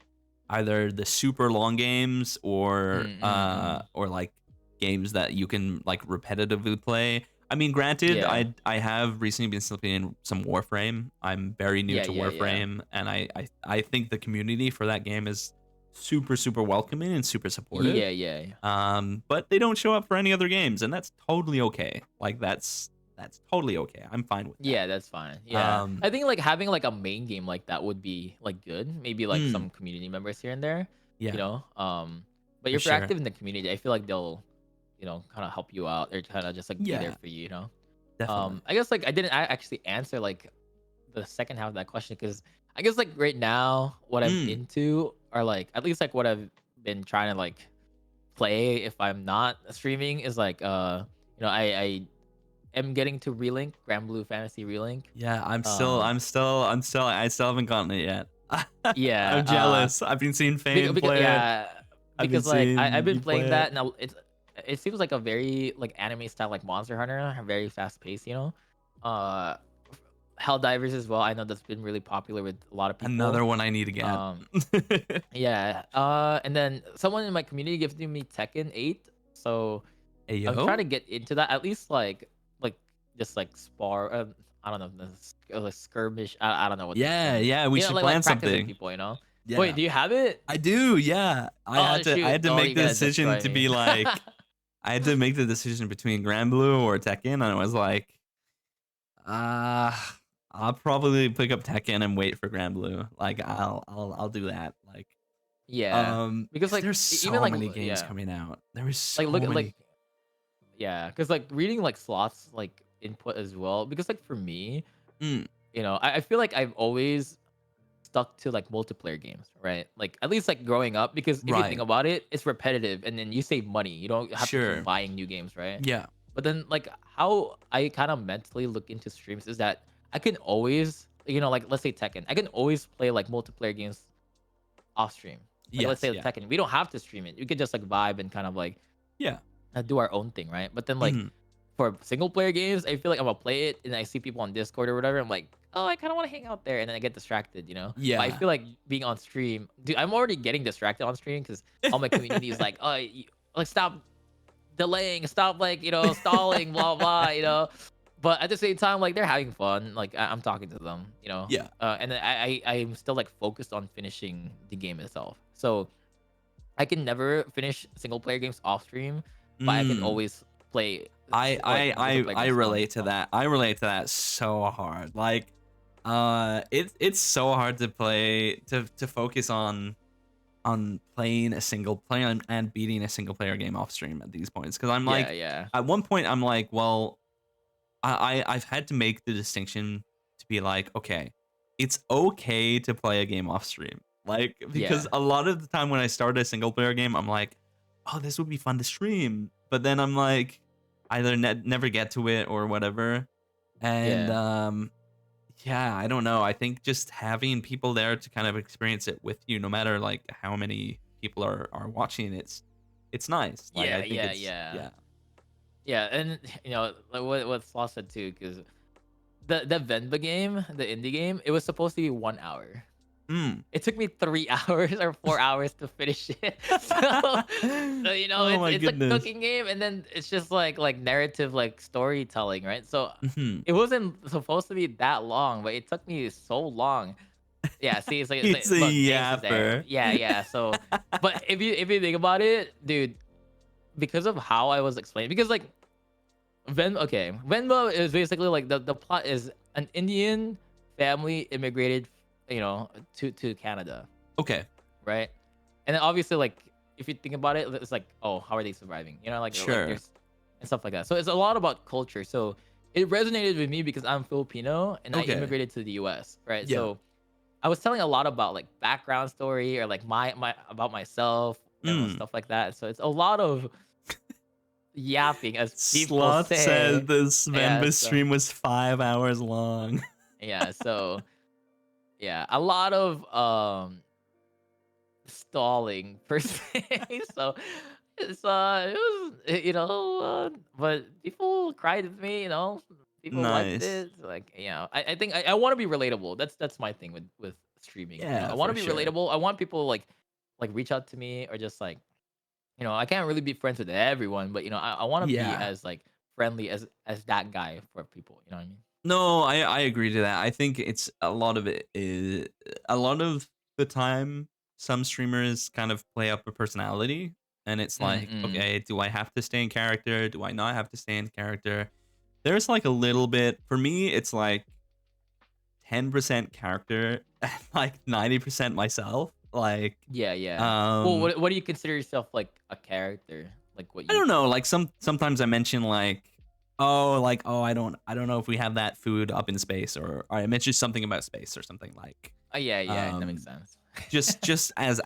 either the super long games, Mm, mm, mm. or like games that you can like repetitively play. I mean, granted, Yeah, I have recently been slipping in some Warframe. I'm very new yeah, to yeah, yeah. Warframe, and I think the community for that game is super welcoming and super supportive. Yeah, yeah. But they don't show up for any other games, and that's totally okay. Like that's totally okay. I'm fine with that. Yeah, that's fine. Yeah. Um, I think like having like a main game like that would be like good. Maybe like mm, some community members here and there, you yeah, know. But for if you're sure. active in the community, I feel like they'll, kind of help you out or kind of just like be there Yeah, for you. definitely. I guess like I didn't actually answer like the second half of that question because I guess like right now what I'm Mm, into are like at least like what I've been trying to like play if I'm not streaming is like I am getting to Relink, Grand Blue Fantasy Relink. yeah, Um, I still haven't gotten it yet. yeah, I'm jealous. I've been seeing Fame because play it. yeah, I've been because like I've seeing been you playing play that it. and it seems like a very like anime style like Monster Hunter, very fast paced. Uh, Helldivers as well. I know that's been really popular with a lot of people. Another one I need to get. Um, yeah. And then someone in my community gifted me Tekken 8, so I'm trying Ayo? to get into that at least like just like spar. I don't know, like skirmish. I don't know what the Yeah, term is. yeah, we should Like plan practicing something. people. Wait, Yeah. do you have it? I do, yeah. Oh I shoot! had to Oh, make you the gotta decision destroy to me. be like, I had to make the decision between Grand Blue or Tekken, and I was like, uh, I'll probably pick up Tekken and wait for Grand Blue. Like I'll do that. Like, Yeah, because 'cause like there's even so like many games yeah, coming out. There is like so look at many. like yeah, because like reading like slots like input as well. Because like for me, Mm, I feel like I've always stuck to like multiplayer games, right? Like at least like growing up, because if you think right. about it, it's repetitive and then you save money. You don't have to keep Sure. buying new games, right? Yeah. But then like how I kind of mentally look into streams is that I can always, like let's say Tekken, I can always play like multiplayer games off stream. Like let's Yes. say Yeah. Tekken, we don't have to stream it. We could just like vibe and kind of like Yeah. do our own thing, right? But then like Mhm. for single player games, I feel like I'm gonna play it and I see people on Discord or whatever. I'm like, oh, I kind of want to hang out there, and then I get distracted. But I Yeah. feel like being on stream, dude, I'm already getting distracted on stream because all my community is like, oh, like stop delaying, stop like stalling, blah blah. But at the same time, like they're having fun. Like I'm talking to them. Yeah. And then I'm still like focused on finishing the game itself. So I can never finish single player games off stream, but I can Mm. always play I like I multiplayer I I games relate to on. that. I relate to that so hard. Like, it's so hard to play to focus on playing a single player and beating a single player game off stream at these points. Because I'm Yeah, like, yeah, at one point, I'm like, well, I've had to make the distinction to be like, okay, it's okay to play a game off stream. Like, because yeah, a lot of the time when I start a single player game, I'm like, oh, this would be fun to stream. But then I'm like, either never get to it or whatever. And yeah. yeah, I don't know. I think just having people there to kind of experience it with you, no matter like how many people are watching, it's nice. Like, I Yeah, think yeah, it's yeah. yeah. Yeah, and like what Sloth said too, because the Venba game, the indie game, it was supposed to be 1 hour. Mm. It took me 3 hours or 4 hours to finish it. So Oh it's my it's a goodness. cooking game, and then it's just like narrative, like storytelling, right? So Mhm. it wasn't supposed to be that long, but it took me so long. Yeah, see, it's like He's a look, James is there. yapper. Yeah, yeah. So, but if you think about it, dude, because of how I was explaining, because like Venmo is basically like the plot is an Indian family immigrated, to Canada, Okay, right? And then obviously, like, if you think about it, it's like, oh, how are they surviving? Like sure. there's and stuff like that. So it's a lot about culture. So it resonated with me because I'm Filipino and I Okay. immigrated to the US, right? Yeah. So I was telling a lot about like background story or like my about myself and Mm. stuff like that. So it's a lot of yapping, as people Sloth said say. the Yeah, Svenba so stream was 5 hours long. yeah, so yeah, a lot of stalling per se. So it was but people cried with me, people liked Nice. it. Like, I think I want to be relatable. That's my thing with streaming. I Yeah, want to for be sure. relatable. I want people like reach out to me or just like, I can't really be friends with everyone, but I want to be Yeah. as like friendly as that guy for people. You know what I mean? No, I agree to that. I think it's a lot of the time some streamers kind of play up a personality and it's like, Mm-mm. okay, do I have to stay in character? Do I not have to stay in character? There's like a little bit for me, it's like 10% character and like 90% myself. Like Yeah, yeah. Well, um what do you consider yourself like a character? Like what I you don't know, like sometimes I mention like oh I don't know if we have that food up in space or I mention something about space or something like Oh, yeah, yeah, that makes um sense. just as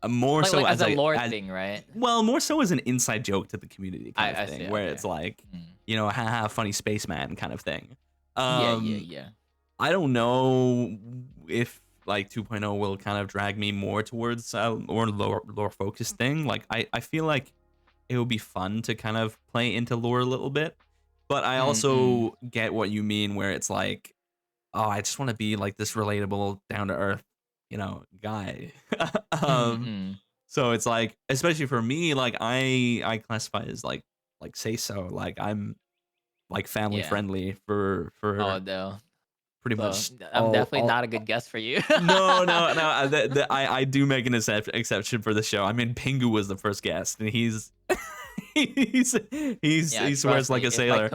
a more Like so like as as a a lore as thing, right? well more so as an inside joke to the community kind of I thing see. where Okay. it's like Mm. haha funny spaceman kind of thing. Yeah, yeah, um yeah. I don't know if like 2.0 will kind of drag me more towards more lore focused thing. Like I feel like it would be fun to kind of play into lore a little bit, but I Mm-mm. also get what you mean where it's like, oh, I just want to be like this relatable, down to earth, guy. um, Mm-mm. so it's like, especially for me, like I classify as like say so, like I'm like family Yeah. friendly Oh for no. pretty So much I'm definitely all not a good guest for you. no. I do make an exception for the show. I mean, Pingu was the first guest, and he's Yeah, he swears trust like me. a If sailor.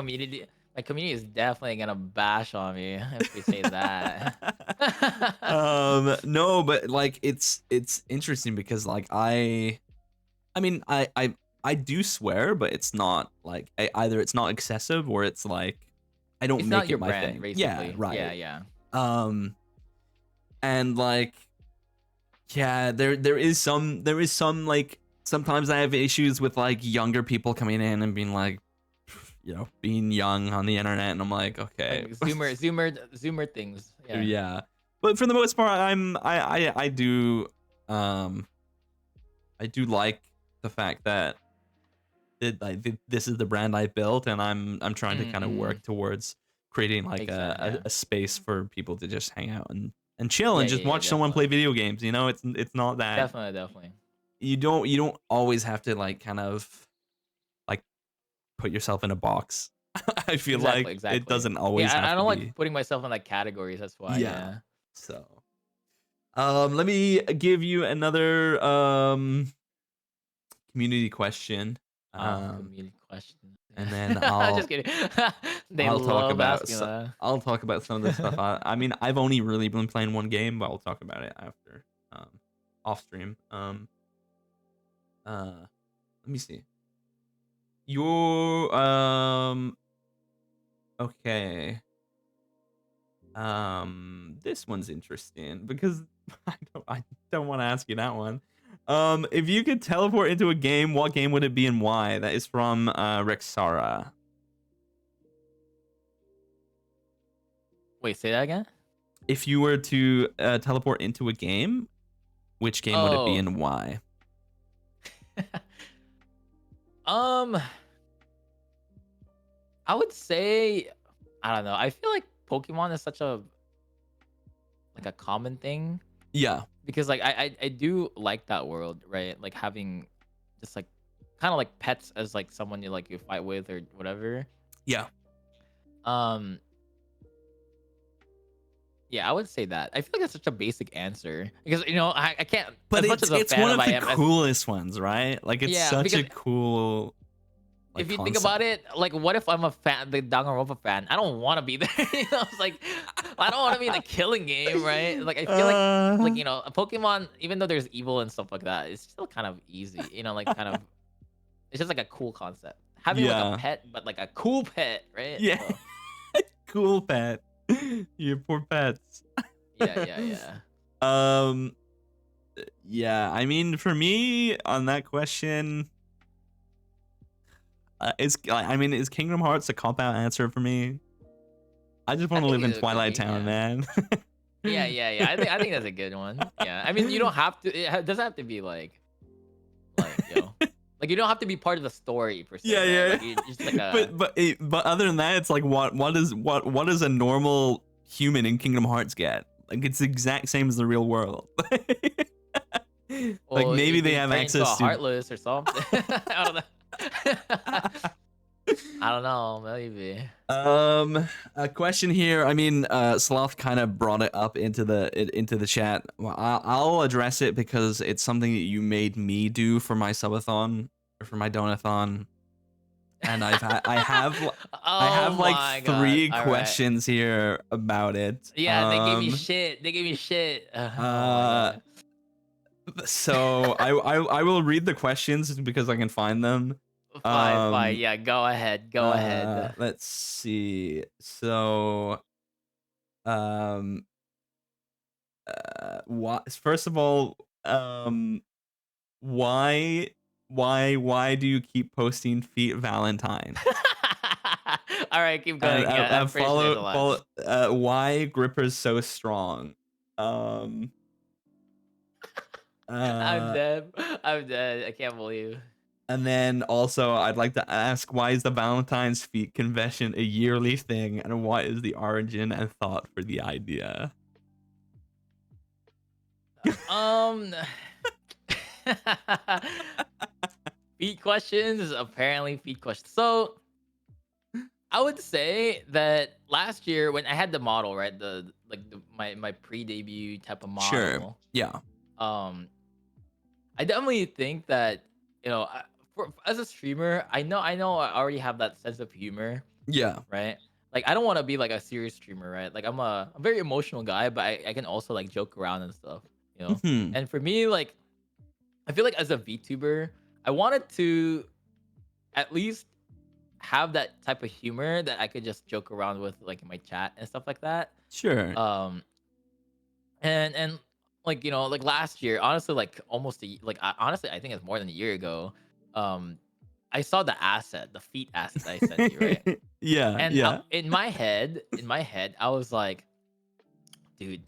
my community is definitely gonna bash on me if we say that. No, but like it's interesting because like I mean I do swear, but it's not like either it's not excessive or it's like I don't It's not make your it my brand, thing. Yeah, basically. Yeah, right. yeah. Um, and like yeah, there is some like sometimes I have issues with like younger people coming in and being like, being young on the internet, and I'm like, okay, Like Zoomer things. Yeah. yeah. But for the most part, um I do like the fact that this is the brand I built, and I'm trying to kind of Mm-mm. work towards creating like Makes sense. a, Yeah. a space for people to just hang out and chill Yeah, and just yeah, yeah, watch someone play definitely. video games. It's not that Definitely, definitely. you don't always have to like kind of like put yourself in a box. I feel Exactly, like it exactly. doesn't always Yeah, I have to don't like be. putting myself in like categories. That's why. Yeah. Yeah. So Let me give you another community question. Um, Community question. and then Just kidding. They I'll talk love about asking that. I'll talk about some of the stuff. I mean, I've only really been playing one game, but I'll talk about it after off stream. Let me see. Your okay. This one's interesting because I don't want to ask you that one. If you could teleport into a game, what game would it be and why? That is from Rexara. Wait, say that again. If you were to teleport into a game, which game would it be Oh, and why? um, I would say, I don't know. I feel like Pokemon is such a like a common thing Yeah, because like I do like that world, right? Like having just like kind of like pets as like someone you fight with or whatever. yeah. Um, yeah, I would say that. I feel like that's such a basic answer because I can't But as much as a it's fan one of of I the am as coolest ones, right? Like it's yeah such because a cool like if you think concept. about it, like, what if I'm a fan, the Danganronpa fan? I don't want to be there. It's like I don't want to be in the killing game, right? Like, I feel like Uh, a Pokemon, even though there's evil and stuff like that, it's still kind of easy. Like kind of, it's just like a cool concept. Having like a yeah, pet, but like a cool pet, right? yeah. So Cool pet. You poor pets. yeah, yeah, yeah. um, yeah. I mean, for me on that question, is Kingdom Hearts a cop out answer for me? I just I want to think live in it could Twilight be, Town, yeah. man. Yeah, yeah, yeah. I think that's a good one. Yeah. I mean, you don't have to. It doesn't have to be like like you don't have to be part of the story per se, Yeah, right? yeah. Like you're just like a But other than that, it's like what does a normal human in Kingdom Hearts get? Like it's the exact same as the real world. Like well, maybe you they can have turn into a access to. heartless or something. I don't know. I don't know. Maybe. A question here. I mean, Sloth kind of brought it up into the chat. Well, I'll address it because it's something that you made me do for my subathon or for my donathon, and I Oh have like my god. three All right. questions here about it. Yeah, they gave me shit. They gave me shit. Oh my Uh, god. so I will read the questions because I can find them. Fine, fine. Um, Yeah, go ahead. Go ahead. let's see. So, um, what? First of all, why, why do you keep posting feet Valentine? All right, keep And going. Yeah, I'm pretty sure there's a lot. why Gripper's so strong? Um, I'm uh, dead. I'm dead. I can't believe. and then also I'd like to ask, why is the Valentine's feet convention a yearly thing, and what is the origin and thought for the idea? Um, feet questions. Apparently, feet questions. So I would say that last year when I had the model, right, my pre-debut type of Sure. model, Yeah. um, I definitely think that as a streamer, I know I already have that sense of humor, Yeah. right? Like I don't want to be like a serious streamer, right? Like I'm a very emotional guy, but I can also like joke around and stuff, you know. Hmm. And for me, like I feel like as a VTuber, I wanted to at least have that type of humor that I could just joke around with like in my chat and stuff like that. Sure. Um and like like last year, honestly, like almost honestly I think it's more than a year ago. Um I saw the feet asset that I sent you, right? Yeah. And Yeah. in my head, I was like, dude,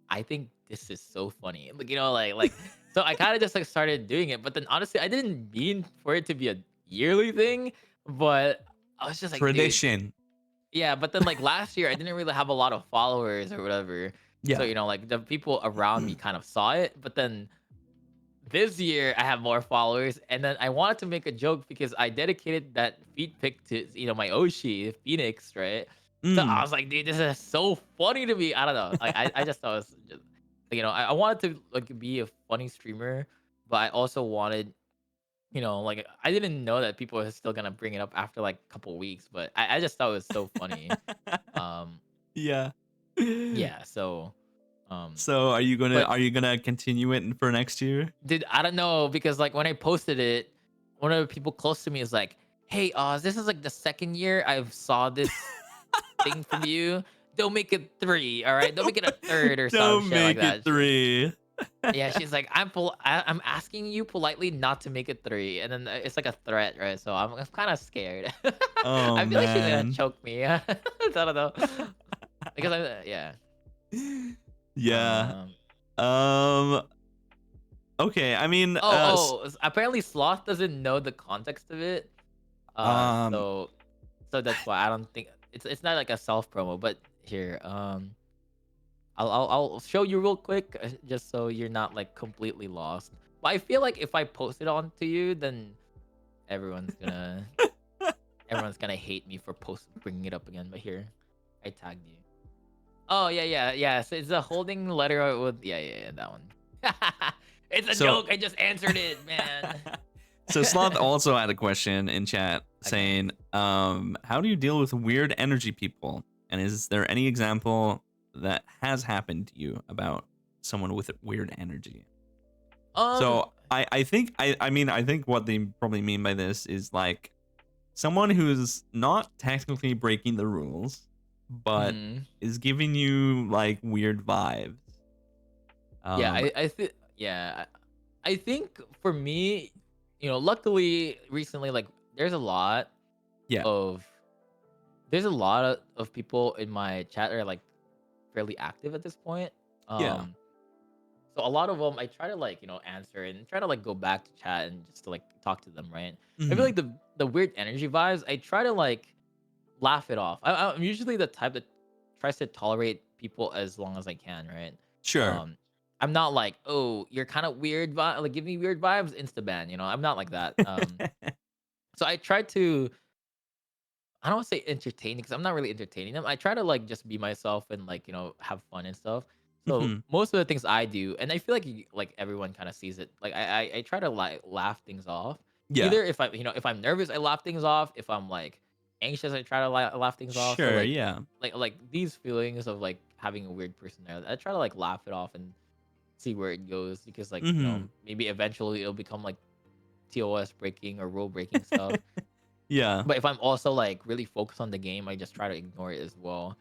I think this is so funny. Like, so I kind of just like started doing it, but then honestly, I didn't mean for it to be a yearly thing, but I was just like, dude, Tradition. yeah. But then like last year, I didn't really have a lot of followers or whatever. So, Yeah. like the people around me kind of saw it, but then this year I have more followers, and then I wanted to make a joke because I dedicated that feed pic to my Oshi Phoenix, right? So I Mm. was like, dude, this is so funny to me. I don't know. I just thought it was just. I wanted to like be a funny streamer, but I also wanted, like I didn't know that people were still gonna bring it up after like a couple weeks, but I just thought it was so funny. Um, Yeah. yeah, so um, So but are you gonna continue it for next year? dude, I don't know because like when I posted it, one of the people close to me is like, "Hey, this is like the second year I've saw this thing from you. Don't make it three, all right? Don't make it a third or some Don't shit like make it that." 3. Yeah, she's like, I'm asking you politely not to make it three, and then it's like a threat, right? So I'm kind of scared. Oh I feel like she's gonna man. choke me. I don't know because yeah. Yeah. Um. Um okay, I mean Apparently Sloth doesn't know the context of it. um So that's why I don't think it's not like a self promo. But here, I'll show you real quick, just so you're not like completely lost. But I feel like if I post it on to you, then everyone's gonna everyone's gonna hate me for bringing it up again. But here, I tagged you. Oh yeah. So it's a holding letter with yeah that one. It's a so joke. I just answered it, man. so Sloth also had a question in chat Okay. saying, how do you deal with weird energy people? And is there any example that has happened to you about someone with weird energy? Um. So I think I mean I think what they probably mean by this is like someone who's not technically breaking the rules, but mhm. is giving you like weird vibes. Yeah. Um, I think. Yeah. I think for me, luckily recently, like yeah, of there's a lot of people in my chat that are like fairly active at this point. yeah, Um. So a lot of them, I try to like answer and try to like go back to chat and just to like talk to them, right? I feel mhm, like the weird energy vibes. I try to like laugh it off. I'm usually the type that tries to tolerate people as long as I can, right? sure, Um, I'm not like, oh, you're kind of weird, like give me weird vibes, insta ban. I'm not like that. So I try to I don't want to say entertaining because I'm not really entertaining them. I try to like just be myself and like have fun and stuff. So mhm, most of the things I do, and I feel like like everyone kind of sees it. Like I try to like laugh things off. yeah, Either if I'm nervous, I laugh things off. If I'm like anxious, I try to laugh things off. So sure, yeah, like these feelings of like having a weird personality, I try to like laugh it off and see where it goes because like mhm, maybe eventually it'll become like TOS breaking or rule breaking stuff. yeah, But if I'm also like really focused on the game, I just try to ignore it as well.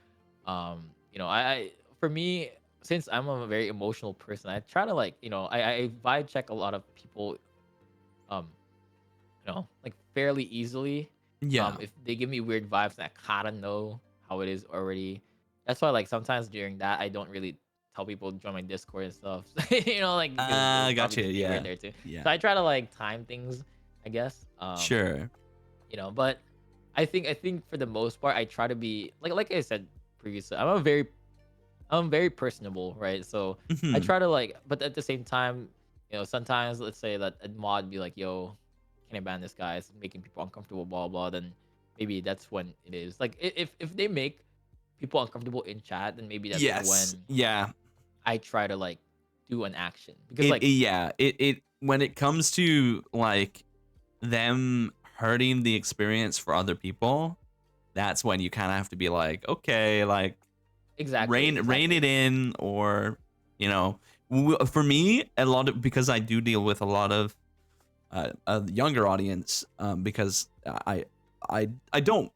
I for me, since I'm a very emotional person, I try to like, I vibe check a lot of people, um, like fairly easily. yeah, If they give me weird vibes, I kind of know how it is already. That's why like sometimes during that I don't really tell people to join my Discord and stuff. Like because they'll probably gotcha, just be weird yeah, there too. yeah, So I try to like time things, I guess. sure, But I think for the most part I try to be like I said previously, I'm very personable, right? So I mhm, try to like, but at the same time, sometimes let's say that a mod be like, yo, can I ban this guy? It's making people uncomfortable, blah blah. Then maybe that's when it is. Like if they make people uncomfortable in chat, then maybe that's yes, when yeah, I try to like do an action because like yeah, it when it comes to like them hurting the experience for other people, that's when you kind of have to be like, okay, like rein it exactly. in, or you know, for me, a lot of because I do deal with a lot of a younger audience, because I don't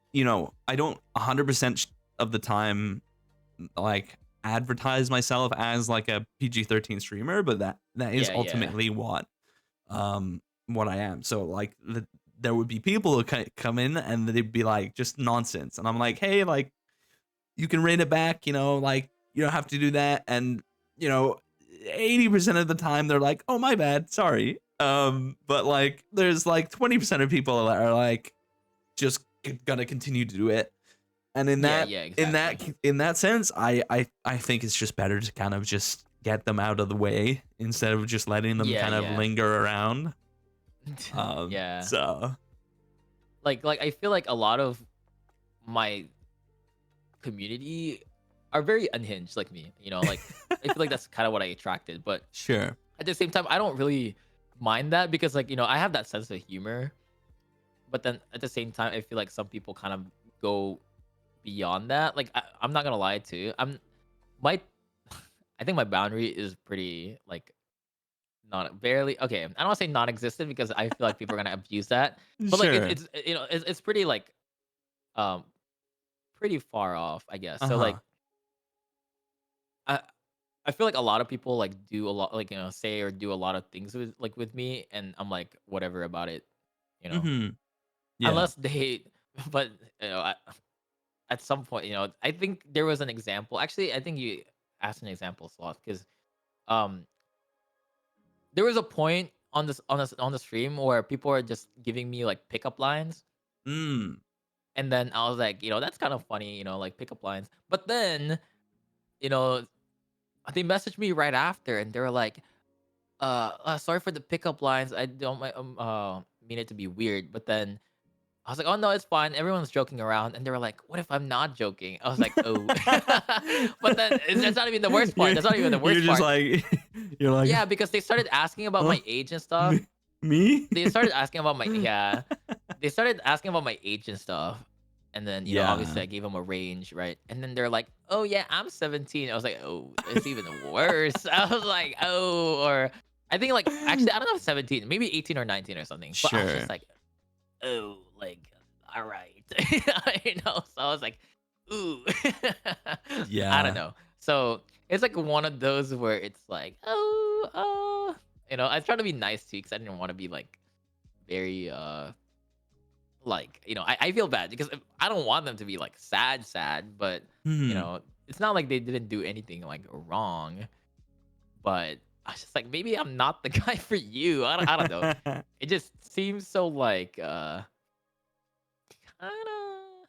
I don't 100% of the time like advertise myself as like a PG-13 streamer, but that is Yeah. ultimately what I am. So like there would be people who come in and they'd be like just nonsense, and I'm like, hey, like you can rein it back, like you don't have to do that, and you know 80% of the time they're like, oh my bad, sorry. But like there's like 20% of people that are like just gonna continue to do it, and Yeah, exactly. in that sense, I think it's just better to kind of just get them out of the way instead of just letting them kind of Yeah. linger around. Yeah. So Like I feel like a lot of my community are very unhinged like me. Like I feel like that's kind of what I attracted. But Sure. at the same time, I don't really mind that because like I have that sense of humor. But then at the same time, I feel like some people kind of go beyond that. Like I'm not gonna lie to you. My I think my boundary is pretty like not barely okay. I don't want to say non-existent because I feel like people are gonna abuse that. But like Sure. it's pretty like um pretty far off, I guess. So like Uh-huh. I I feel like a lot of people like do a lot like say or do a lot of things with me, and I'm like whatever about it, you know. Mhm. Yeah. Unless they, but at some point, I think there was an example. Actually, I think you asked an example, Sloth, because um there was a point on the stream where people were just giving me like pickup lines, Mm. and then I was like, that's kind of funny, like pickup lines. But then, you know, they messaged me right after, and they were like, sorry for the pickup lines. I don't mean it to be weird." But then I was like, "Oh no, it's fine. Everyone's joking around." And they were like, "What if I'm not joking?" I was like, "Oh," but then that's not even the worst part. You're That's not even the you're worst just part. like you're like, Yeah, because they started asking about "Huh? my age and stuff. Me? Me?" They started asking about my yeah. They started asking about my age and stuff. And then, obviously Yeah. I gave them a range, right? And then they're like, "Oh yeah, I'm 17." I was like, "Oh, it's even worse." I was like, "Oh," or I think like actually I don't know if 17, maybe 18 or 19 or something. But I was just Sure. like, "Oh, like all right." So I was like, "Ooh." I don't Yeah. know. So, it's like one of those where it's like, "Oh, I try to be nice too because I didn't want to be like very like I feel bad because I don't want them to be like sad, but Mhm. it's not like they didn't do anything like wrong, but I was just like maybe I'm not the guy for you. I don't know. It just seems so like kind of.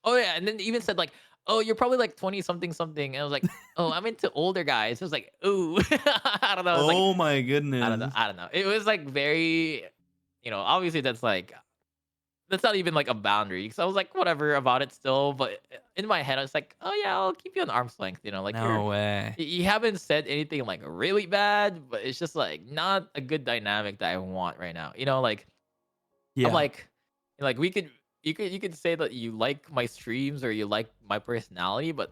Oh yeah, and then they even said like, "Oh, you're probably like 20 something something." And I was like, "Oh, I'm into older guys." It was like, "Ooh." I don't know. It's like Oh my I don't know. goodness. I don't know. It was like very, obviously that's not even like a boundary. So I was like, whatever about it still. But in my head, I was like, oh yeah, I'll keep you on arm's length. Like No way. you haven't said anything like really bad, but it's just like not a good dynamic that I want right now. Like I'm Yeah. like you could say that you like my streams or you like my personality, but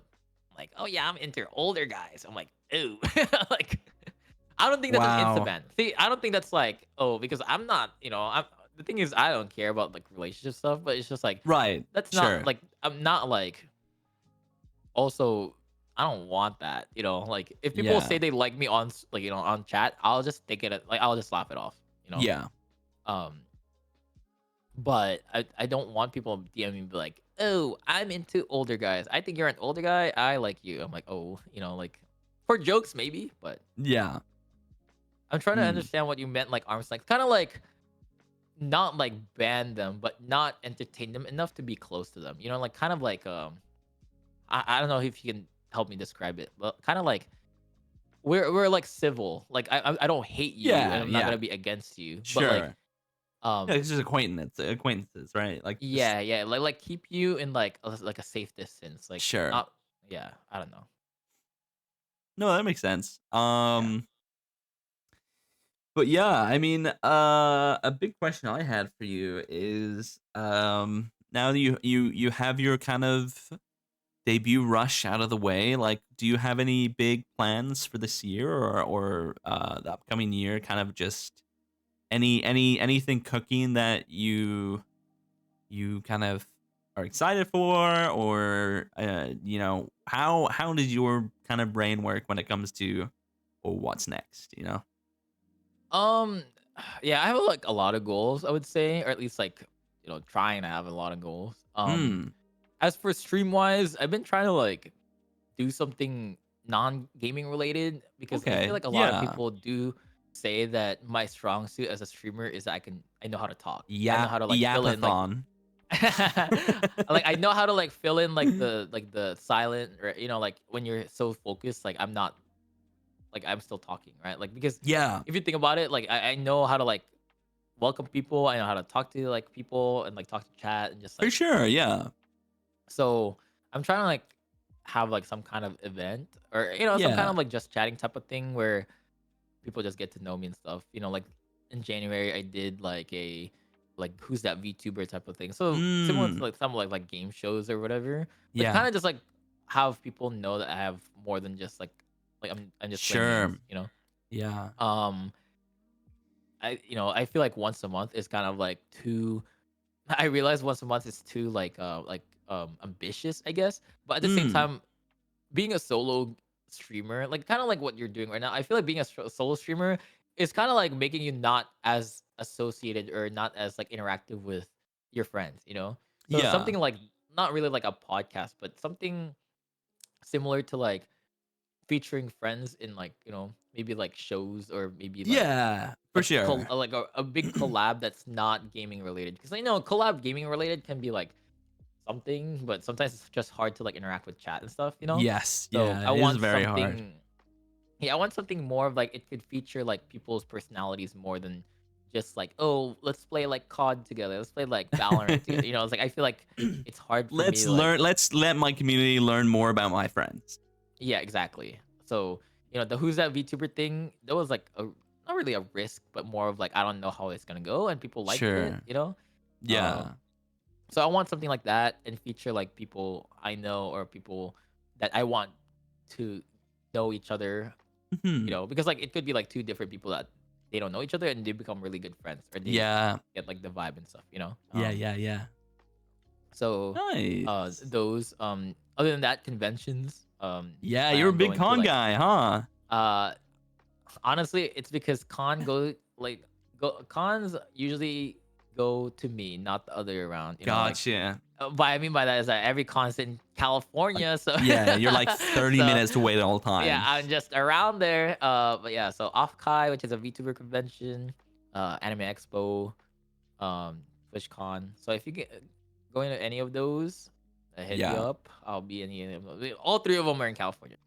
like, oh yeah, I'm into older guys. I'm like, ooh, like I don't think that's an insta Wow. ban. See, I don't think that's like, oh, because I'm not, I'm the thing is I don't care about like relationship stuff, but it's just like Right. that's not Sure. like I'm not like also I don't want that, like if people say Yeah. they like me on like on chat, I'll just take it like I'll just laugh it off, Yeah. um but I don't want people DMing me be like, oh, I'm into older guys. I think you're an older guy. I like you. I'm like, oh, like for jokes maybe, but Yeah. I'm trying to Mm. understand what you meant like arm's length. Kind of like not like ban them, but not entertain them enough to be close to them. Like kind of like I don't know if you can help me describe it, but kind of like we're like civil. Like I don't hate you and Yeah. I'm not Yeah. gonna be against you. But like Sure. Yeah, it's just acquaintances, right? Like just yeah, like keep you in like a safe distance. Like sure. not yeah, I don't know. No, that makes sense. Yeah. But yeah, I mean, a big question I had for you is, now that you have your kind of debut rush out of the way, like, do you have any big plans for this year or the upcoming year? Kind of just anything cooking that you kind of are excited for, or how does your kind of brain work when it comes to, well, what's next? Um yeah, I have like a lot of goals, I would say, or at least like, trying to have a lot of goals. Hmm. As for stream wise, I've been trying to like do something non-gaming related because I feel Okay. like a lot of Yeah. people do say that my strong suit as a streamer is that I know how to talk. I know Yap how to like fill in like yapathon. like I know how to like fill in like the silent or like when you're so focused like I'm not like I'm still talking, right? Like because Yeah. if you think about it, like I know how to like welcome people, I know how to talk to like people and like talk to chat and just For like sure. Yeah. so I'm trying to like have like some kind of event, or some kind Yeah. of like just chatting type of thing where people just get to know me and stuff. Like in January, I did like a like who's that VTuber type of thing. So similar to Mm. like some like game shows or whatever, but Yeah. kind of just like have people know that I have more than just like I'm just playing Sure. games. Yeah. Um, I feel like once a month is kind of like too. I realize once a month is too ambitious, I guess. But at the same Mm. time, being a solo streamer, like kind of like what you're doing right now, I feel like being a solo streamer is kind of like making you not as associated or not as like interactive with your friends. So Yeah. something like not really like a podcast, but something similar to like featuring friends in like maybe like shows or maybe Yeah. For sure. like a big collab that's not gaming related, because I know collab gaming related can be like something, but sometimes it's just hard to like interact with chat and stuff. Yes. So Yeah. I It is want very hard. something. Yeah, I want something more of like it could feature like people's personalities more than just like, oh, let's play like COD together, let's play like Valorant together. It's like I feel like it's hard for me Let's to like. learn. Let's let my community learn more about my friends. Yeah, exactly. So the who's that VTuber thing, that was like a not really a risk, but more of like I don't know how it's gonna go, and people liked it. Sure. Um, Yeah. so I want something like that and feature like people I know or people that I want to know each other. Mhm. Because like it could be like two different people that they don't know each other and they become really good friends, or they just Yeah. get like the vibe and stuff. Yeah. Yeah. Yeah. So Nice. those other than that, conventions Yeah. plan You're a on big going to con like guy, huh? uh honestly, it's because cons usually go to me, not the other way around. Gotcha. What I mean by that is that every con's in California, so Yeah. You're like 30 so minutes away the whole yeah, time. I'm just around there. But yeah, so Offkai, which is a VTuber convention, Anime Expo, TwitchCon. So if you get going to any of those, hit me Yeah. up. I'll be in any of them. All three of them are in California.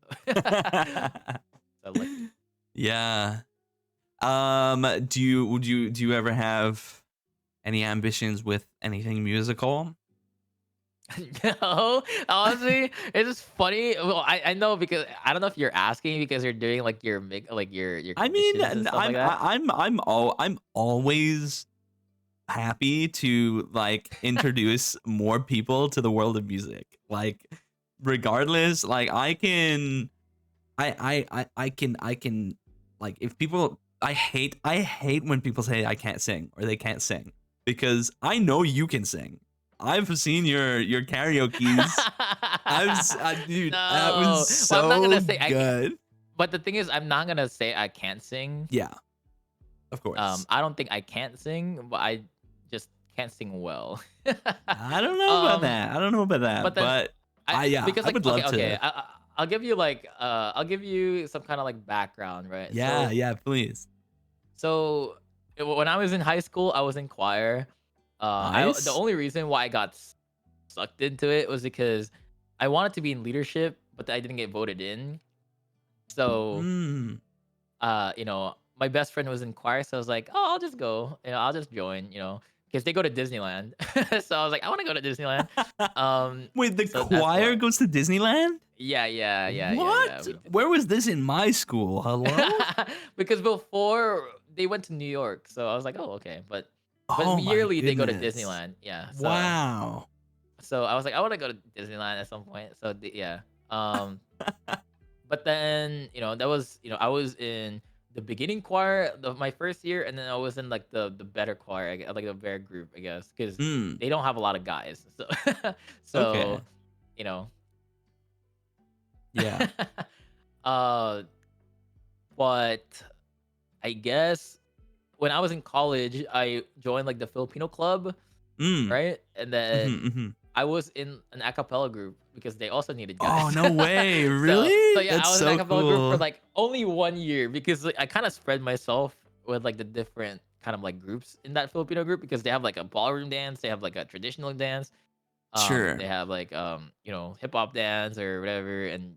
So lucky. Yeah. Do you ever have any ambitions with anything musical? No, honestly, it's just funny. Well, I know, because I don't know if you're asking because you're doing like your I mean, conditions and stuff like that. I'm always happy to like introduce more people to the world of music. Like, regardless, like I can like, if people, I hate when people say I can't sing or they can't sing, because I know you can sing. I've seen your karaoke's. Dude, that was No, well, I'm not so gonna say good. but the thing is, I'm not gonna say I can't sing. Yeah, of course. I don't think I can't sing, but I just can't sing well. I don't know about um, that. I don't know about but that, then but yeah, because I like would okay, love to. I'll give you like I'll give you some kind of like background, right? Yeah, yeah, please. So when I was in high school, I was in choir. The Nice. only reason why I got sucked into it was because I wanted to be in leadership, but I didn't get voted in. So Mm. my best friend was in choir, so I was like, oh, I'll just go. I'll just join. Because they go to Disneyland. So I was like, I want to go to Disneyland. Wait, the So that's choir why. goes to Disneyland? Yeah. What? Where was this in my school? Hello? Because before they went to New York, so I was like, oh, okay. But Oh my yearly they go to goodness. Disneyland. Yeah. Wow. So I was like, I want to go to Disneyland at some point. So yeah. Um, but then that was I was in the beginning choir my first year, and then I was in like the better choir, like the better group, I guess, because Mm. they don't have a lot of guys. So Okay. so you know. Yeah. uh, but I guess when I was in college, I joined like the Filipino club, Mm. right? And then Mm-hmm, mm-hmm. I was in an a cappella group because they also needed Oh, guys. no way. So Really? yeah, That's I was in a so cappella group for cool. like only 1 year, because like, I kind of spread myself with like the different kind of like groups in that Filipino group, because they have like a ballroom dance, they have like a traditional dance, Sure. they have like hip hop dance or whatever, and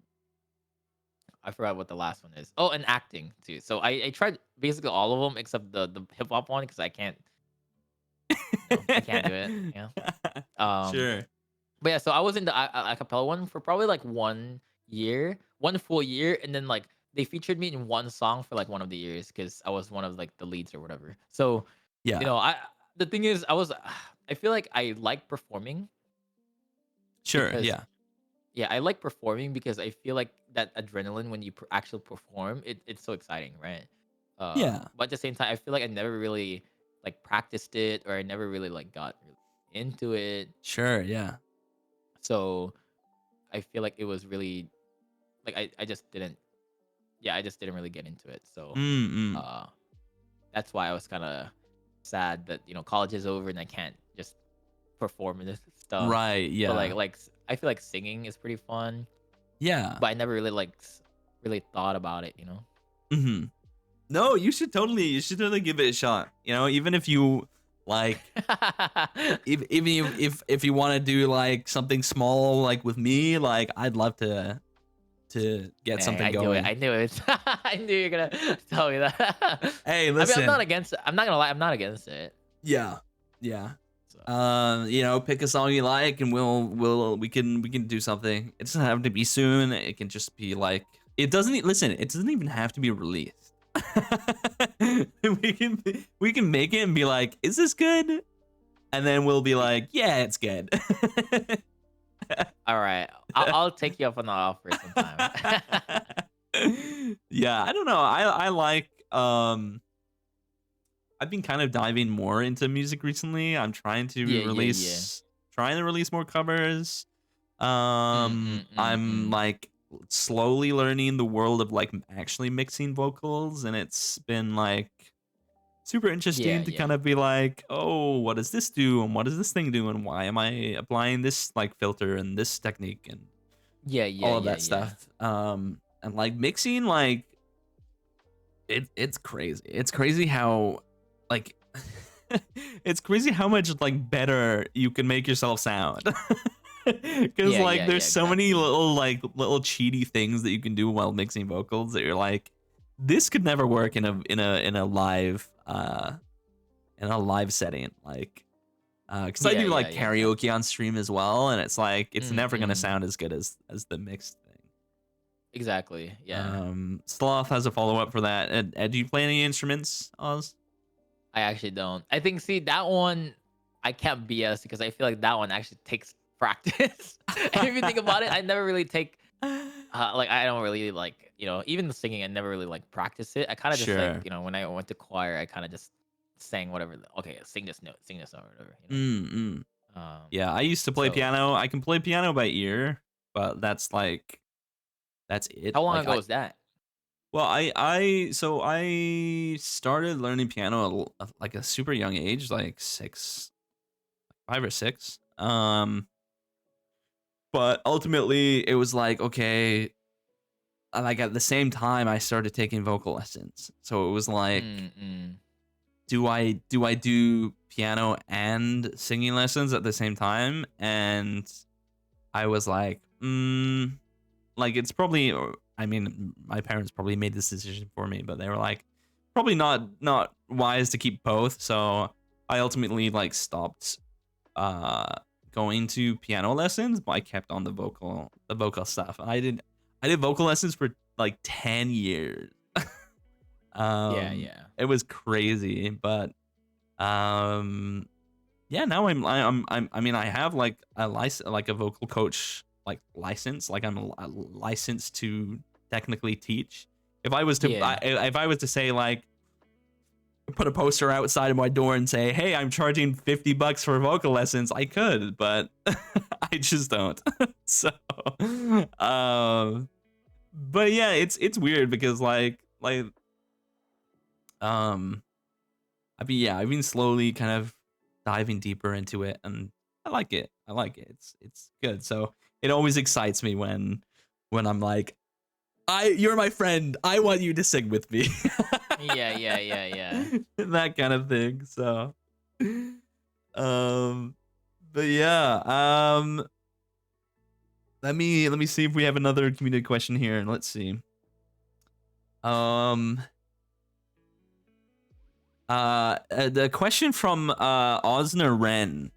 I forgot what the last one is. Oh, and acting too. So I tried basically all of them except the hip hop one, because I can't do it. Um, Sure. But yeah, so I was in the a cappella one for probably like 1 year, 1 full year, and then like they featured me in one song for like one of the years because I was one of like the leads or whatever. So, Yeah. I the thing is, I feel like I like performing Sure. because Yeah. yeah, I like performing because I feel like that adrenaline when you actually perform, it's so exciting, right? Yeah. But at the same time, I feel like I never really like practiced it or I never really like got really into it. Sure. Yeah. So I feel like it was really like I just didn't I just didn't really get into it. So Mm-mm. uh that's why I was kind of sad that college is over and I can't just perform in this stuff. Right. But Yeah. I feel like singing is pretty fun, Yeah. but I never really really thought about it, Mm-hmm. No, you should totally give it a shot. Even if you like, if you want to do like something small, like with me, like I'd love to get Dang, something I knew it. going. I knew it. I knew you're gonna tell me that. Hey, I mean, I'm not listen. against it. I'm not gonna lie. I'm not against it. Yeah. Yeah. So Pick a song you like, and we can do something. It doesn't have to be soon. It can just be like it doesn't. Listen, it doesn't even have to be released. we can make it and be like, is this good? And then we'll be like, yeah, it's good. all right, I'll take you up on the offer sometime. Yeah, I don't know. I like I've been kind of diving more into music recently. I'm Yeah, yeah, yeah. trying to release more covers. Mm, mm, mm, I'm mm. like slowly learning the world of like actually mixing vocals, and it's been like super Yeah, interesting to yeah, kind of be like, oh, what does this do, and what does this thing do, and why am I applying this like filter and this technique and yeah, yeah, all of yeah, that yeah. stuff. And like mixing, like it's crazy. It's crazy how like it's crazy how much like better you can make yourself sound. Because Yeah, like yeah, there's yeah. so many Exactly. little cheaty things that you can do while mixing vocals that you're like, this could never work in a live setting. Like because I Yeah, do yeah, like yeah. karaoke Exactly. on stream as well, and it's like it's Mm, never gonna mm. sound as good as the mixed thing. Exactly. Yeah. Sloth has a follow up for that. Do you play any instruments, Oz? I actually don't. I think see that one I can't BS because I feel like that one actually takes practice. If you think about it, I never really take like I don't really like, even the singing I never really like practice it. I kind of just like, Sure. when I went to choir, I kind of just sang whatever. Okay, sing this note, or whatever. Mm-mm. Um Yeah, I used to play so piano. I can play piano by ear, but that's it. how long Like ago was that? I started learning piano like a super young age, like 5 or 6. But ultimately it was like, okay, like at the same time I started taking vocal lessons. So it was like, Mm, mm. do I do piano and singing lessons at the same time? And I was like it's probably, or I mean, my parents probably made this decision for me, but they were like, probably not wise to keep both. So I ultimately like stopped uh going to piano lessons, but I kept on the vocal stuff. I did vocal lessons for like 10 years. Yeah, yeah. It was crazy, but um yeah, now I mean, I have like a license, like a vocal coach like license, like I'm licensed to technically teach. Yeah. If I was to say like put a poster outside of my door and say, "Hey, I'm charging $50 for vocal lessons," I could, but I just don't. So, um, but yeah, it's weird because um I've been slowly kind of diving deeper into it, and I like it. I like it. It's good. So it always excites me when I'm like, you're my friend. I want you to sing with me. Yeah, yeah, yeah, yeah. That kind of thing. So, um, but yeah, let me see if we have another community question here, and let's see. Um, the question from Ozneren.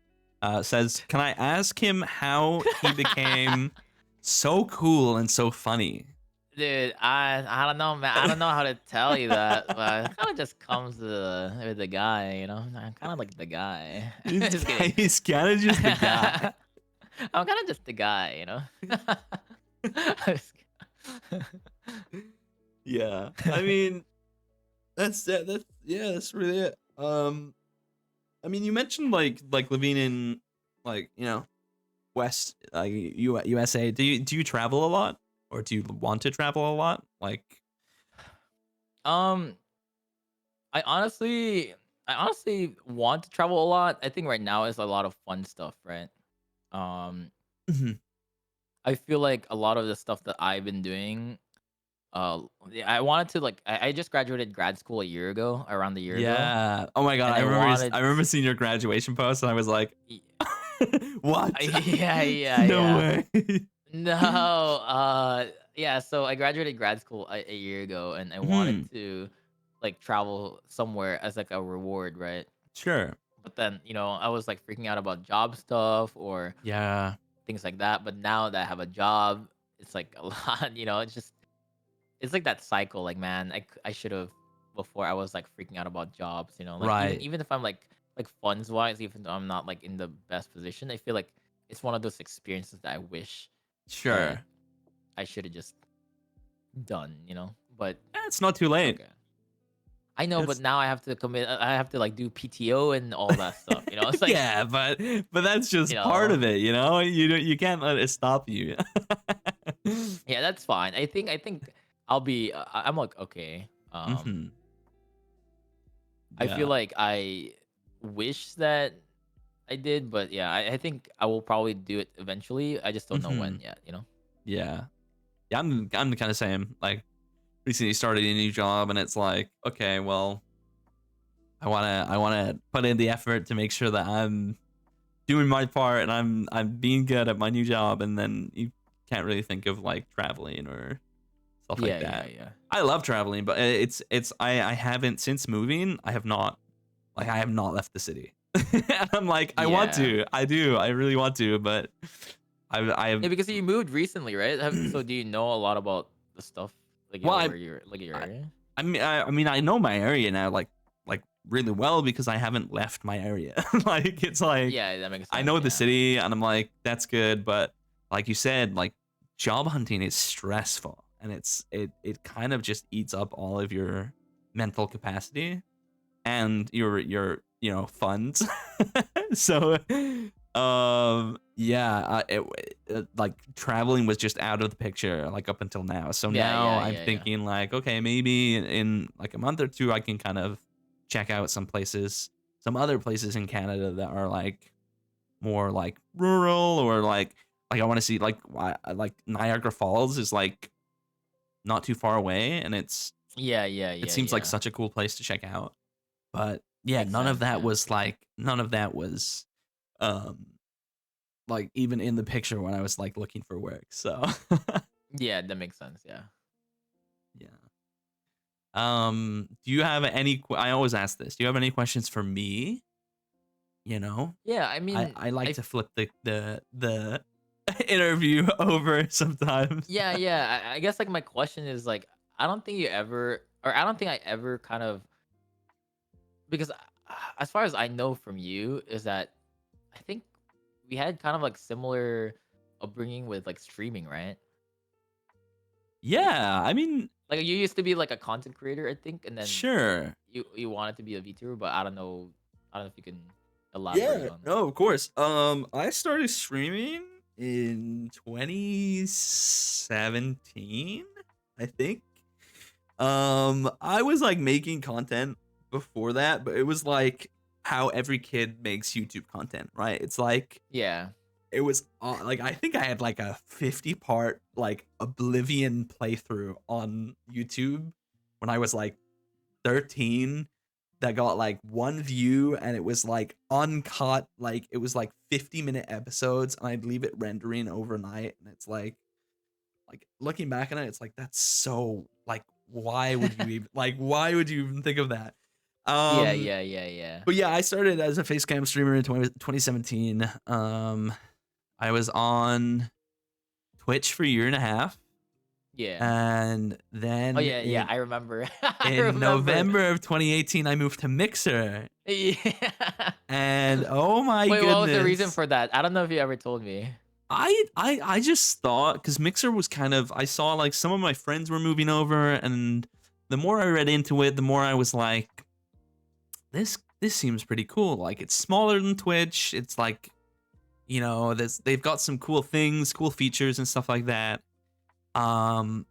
Says, can I ask him how he became so cool and so funny? Dude, I don't know, man. I don't know how to tell you that, but it kind of just comes to with the guy, you know. I'm kind of like the guy. Just kidding. He's kind of just the guy. I'm kind of just the guy, you know. Just Yeah. I mean, that's yeah, that's really it. I mean, you mentioned like living in like, West USA. Do you travel a lot, or do you want to travel a lot? Like, um, I honestly, I honestly want to travel a lot. I think right now is a lot of fun stuff, right? Um, mhm. I feel like a lot of the stuff that I've been doing, yeah, I wanted to like, I just graduated grad school a year ago, around a year ago, Yeah. Oh my god, and I I wanted, remember seeing your graduation post, and I was like, y- what? yeah, yeah, No yeah. way. No, yeah. So I graduated grad school a year ago, and I wanted Hmm. to like travel somewhere as like a reward, right? Sure. But then, I was like freaking out about job stuff or Yeah. things like that. But now that I have a job, it's like a lot, it's like that cycle. Like, man, I should have before I was like freaking out about jobs, like even Right. even if I'm like funds wise, even though I'm not like in the best position, I feel like it's one of those experiences that I wish that Sure. I should have just done, But It's not too it's late. okay. I know, but It's now I have to commit. I have to like do PTO and all that stuff. It's like, yeah, but that's you just part know, of it, you know? You can't let it stop you. yeah, that's fine. I think I'll be. I'm like okay. Mhm. I feel Yeah. like I wish that I did, but yeah, I think I will probably do it eventually. I just don't know when Mhm. yet. Yeah. Yeah, I'm the kind of same. Like, recently started a new job, and it's like, okay, well, I wanna put in the effort to make sure that I'm doing my part, and I'm being good at my new job, and then you can't really think of like traveling or stuff like Yeah, yeah, that. yeah. I love traveling, but it's I haven't since moving. I have not left the city. And I'm like, I want Yeah. to. I do. I really want to, but I've Yeah, because you moved recently, right? So do you know a lot about the stuff like well, where you're like your I area? I mean, I know my area now, like really well, because I haven't left my area. Like, it's like Yeah, that makes I sense. know the Yeah. city, and I'm like, that's good, but like you said, like, job hunting is stressful, and it kind of just eats up all of your mental capacity and your funds. So yeah, like, traveling was just out of the picture, like, up until now. So Yeah, now yeah, I'm yeah, yeah. thinking like, okay, maybe in like a month or two I can kind of check out some other places in Canada that are like more like rural, or like I want to see like Niagara Falls is like not too far away, and Yeah, yeah, it yeah, seems like yeah. such a cool place to check out. But yeah, Makes sense. Yeah. none of that was um like even in the picture when I was like looking for work. So Yeah, that makes sense. Yeah. yeah. Do you have I always ask this. Do you have any questions for me? You know, Yeah, I mean, I like to flip the interview over sometimes. yeah, yeah. I guess like my question is like, I don't think you ever, or I don't think I ever kind of, because as far as I know from you is that I think we had kind of like similar upbringing with like streaming, right? Yeah, I mean, Like you used to be like a content creator, I think, and then sure. you wanted to be a VTuber, but I don't know if you can elaborate Yeah, on. no, of course. I started streaming in 2017, I think. I was like making content before that, but it was like how every kid makes YouTube content, right? It's like Yeah. it was like I think I had like a 50-part like Oblivion playthrough on YouTube when I was like 13, that got like one view, and it was like uncut, like it was like 50-minute episodes, and I'd leave it rendering overnight, and it's like looking back on it, it's like, that's so like, why would you even think of that? Yeah, Um, yeah, yeah, yeah. but yeah, I started as a face cam streamer in 2017. I was on Twitch for a year and a half, Yeah. and Oh then yeah, yeah. I remember. I in remember. November of 2018, I moved to Mixer, Yeah. and oh my Wait, what was the reason goodness. for that? I don't know if you ever told me. I just thought because Mixer was kind of I saw like some of my friends were moving over, and the more I read into it, the more I was like, this seems pretty cool. Like it's smaller than Twitch. It's like, they've got some cool things, cool features and stuff like that. Um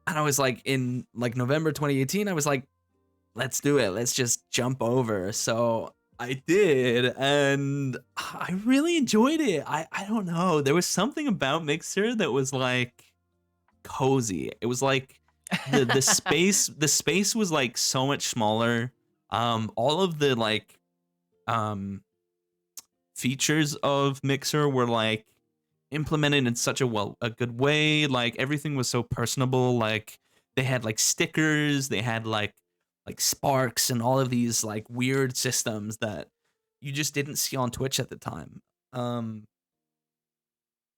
and I was like in like November 2018, I was like, let's do it. Let's just jump over. So I did, and I really enjoyed it. I don't know. There was something about Mixer that was like cozy. It was like the space was like so much smaller. All of the like um features of Mixer were like implemented in such a good way. Like everything was so personable. Like they had like stickers, they had like sparks and all of these like weird systems that you just didn't see on Twitch at the time. Um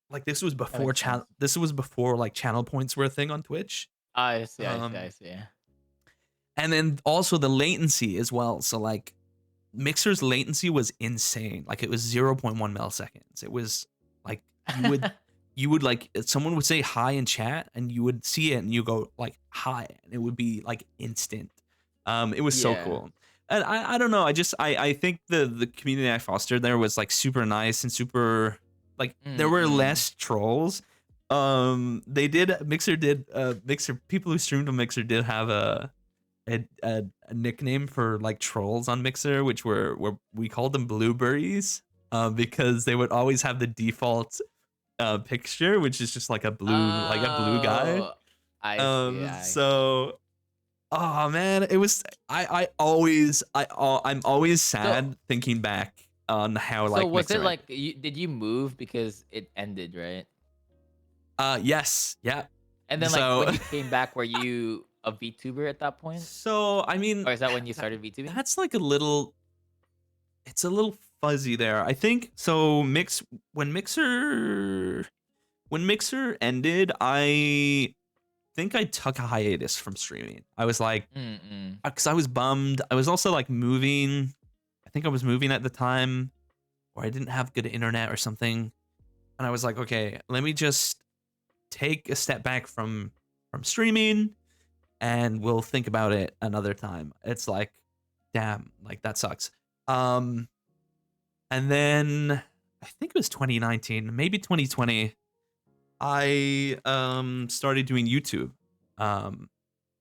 like That makes sense. this was before like channel points were a thing on Twitch. I see, I see, I Um see. and then also the latency as well. So like Mixer's latency was insane. Like it was zero point 0.1 milliseconds. It was like you would like someone would say hi in chat and you would see it and you go like hi and it would be like instant. It was so Yeah. cool. And I don't know. I think the community I fostered there was like super nice and super like there were Mm-mm. less trolls. Mixer people who streamed on Mixer did have a nickname for like trolls on Mixer, which were we called them blueberries, because they would always have the default picture, which is just like a blue guy. Oh, I see, I see. So oh man, it was I'm always So, sad thinking back on how so like was it Mixer ended. like did you move because it ended, right? Yes, yeah. And then like So when you came back, were you a VTuber at that point? so I mean Or is that when you that, started VTubing? that's like a little it's a little fuzzy there. I think so. When Mixer ended, I think I took a hiatus from streaming. I was like, Mm-mm. because I was bummed. I was also like moving. I think I was moving at the time, or I didn't have good internet or something. And I was like, okay, let me just take a step back from streaming, and we'll think about it another time. It's like, damn, like that sucks. Um, and then I think it was 2019, maybe 2020. I started doing YouTube. Um,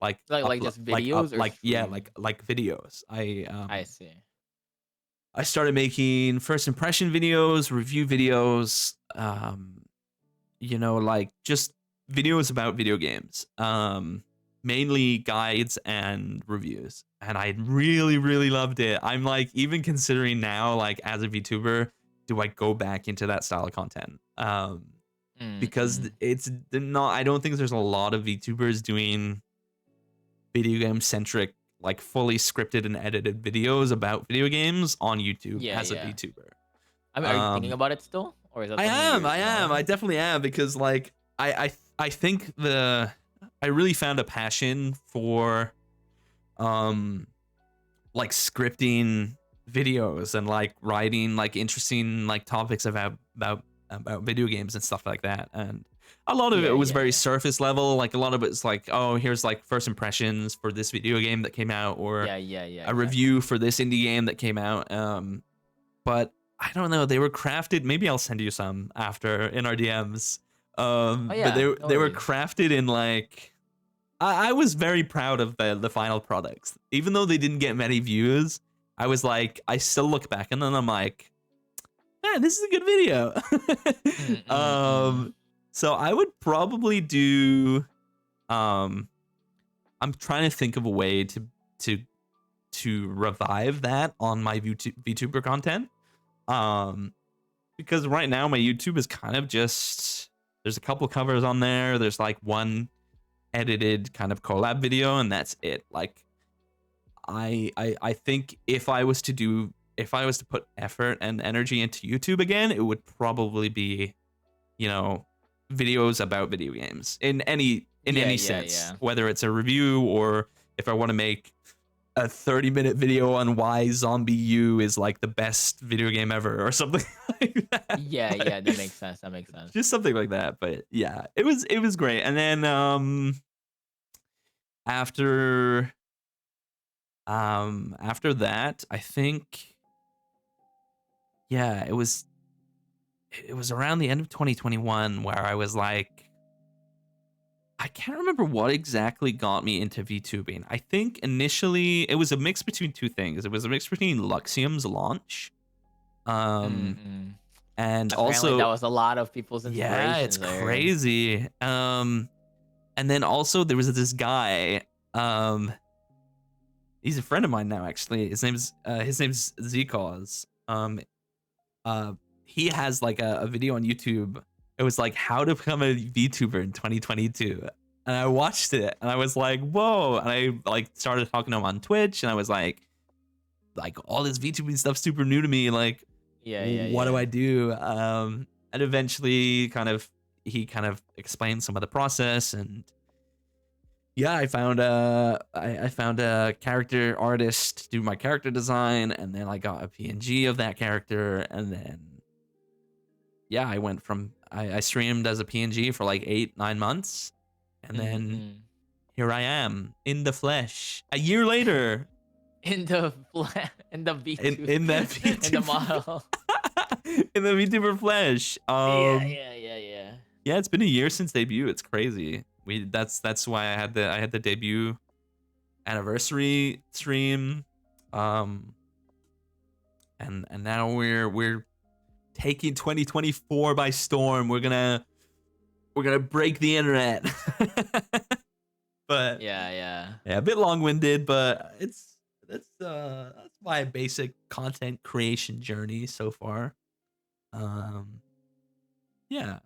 like Like upload just like up videos or like yeah streaming? like videos. I see. I started making first impression videos, review videos, like just videos about video games. Mainly guides and reviews. And I really, really loved it. I'm like even considering now, like as a VTuber, do I go back into that style of content? Because Mm-mm. it's not I don't think there's a lot of VTubers doing video game centric, like fully scripted and edited videos about video games on YouTube Yeah, as a yeah. VTuber. I mean, are you thinking Um, about it still, or is that I something am, you're I am, I exploring? definitely am because like I think I really found a passion for um like scripting videos and like writing like interesting like topics about video games and stuff like that. And a lot of it Yeah, was yeah, very yeah. surface level. Like a lot of it's like, oh, here's like first impressions for this video game that came out, or Yeah, yeah, yeah, a exactly. review for this indie game that came out. But I don't know, they were crafted. Maybe I'll send you some after in our DMs. Oh But yeah, no they were worries. crafted in like I was very proud of the final products. Even though they didn't get many views, I was like, I still look back and then I'm like, man, this is a good video. Mm-mm-mm. So I would probably do um I'm trying to think of a way to to revive that on my VTuber content. Um because right now my YouTube is kind of just there's a couple covers on there. There's like one edited kind of collab video and that's it. Like I think if I was to put effort and energy into YouTube again, it would probably be, you know, videos about video games in Yeah, any yeah, sense, yeah. whether it's a review or if I want to make a 30-minute video on why Zombie U is like the best video game ever or something like that. Yeah, Like, yeah, that makes sense. That makes sense. just something like that. But yeah, it was great. And then after after that, I think yeah, it was around the end of 2021 where I was like, I can't remember what exactly got me into VTubing. I think initially it was a mix between two things. It was a mix between Luxium's launch, um, Mm-hmm. and Apparently, that also was a lot of people's yeah, it's inspirations. I heard. crazy. And then also there was this guy. He's a friend of mine now. Actually, his name's Zcause. Uh, he has like a video on YouTube. It was like how to become a VTuber in 2022. And I watched it and I was like, whoa. And I like started talking to him on Twitch and I was like all this VTubing stuff super new to me. Like, Yeah, yeah, what do yeah. I do? And eventually he kind of explained some of the process and yeah, I found a character artist to do my character design and then I got a PNG of that character and then yeah, I went from I streamed as a PNG for like 8-9 months, and then Mm-hmm. here I am in the flesh a year later In the V two in that in the VTuber model. in the VTuber flesh. Yeah, yeah, yeah, yeah. Yeah, it's been a year since debut. It's crazy. That's why I had the debut anniversary stream, um, and now we're taking 2024 by storm. We're gonna break the internet. But Yeah, yeah. yeah, a bit long-winded, but that's my basic content creation journey so far. Um, yeah,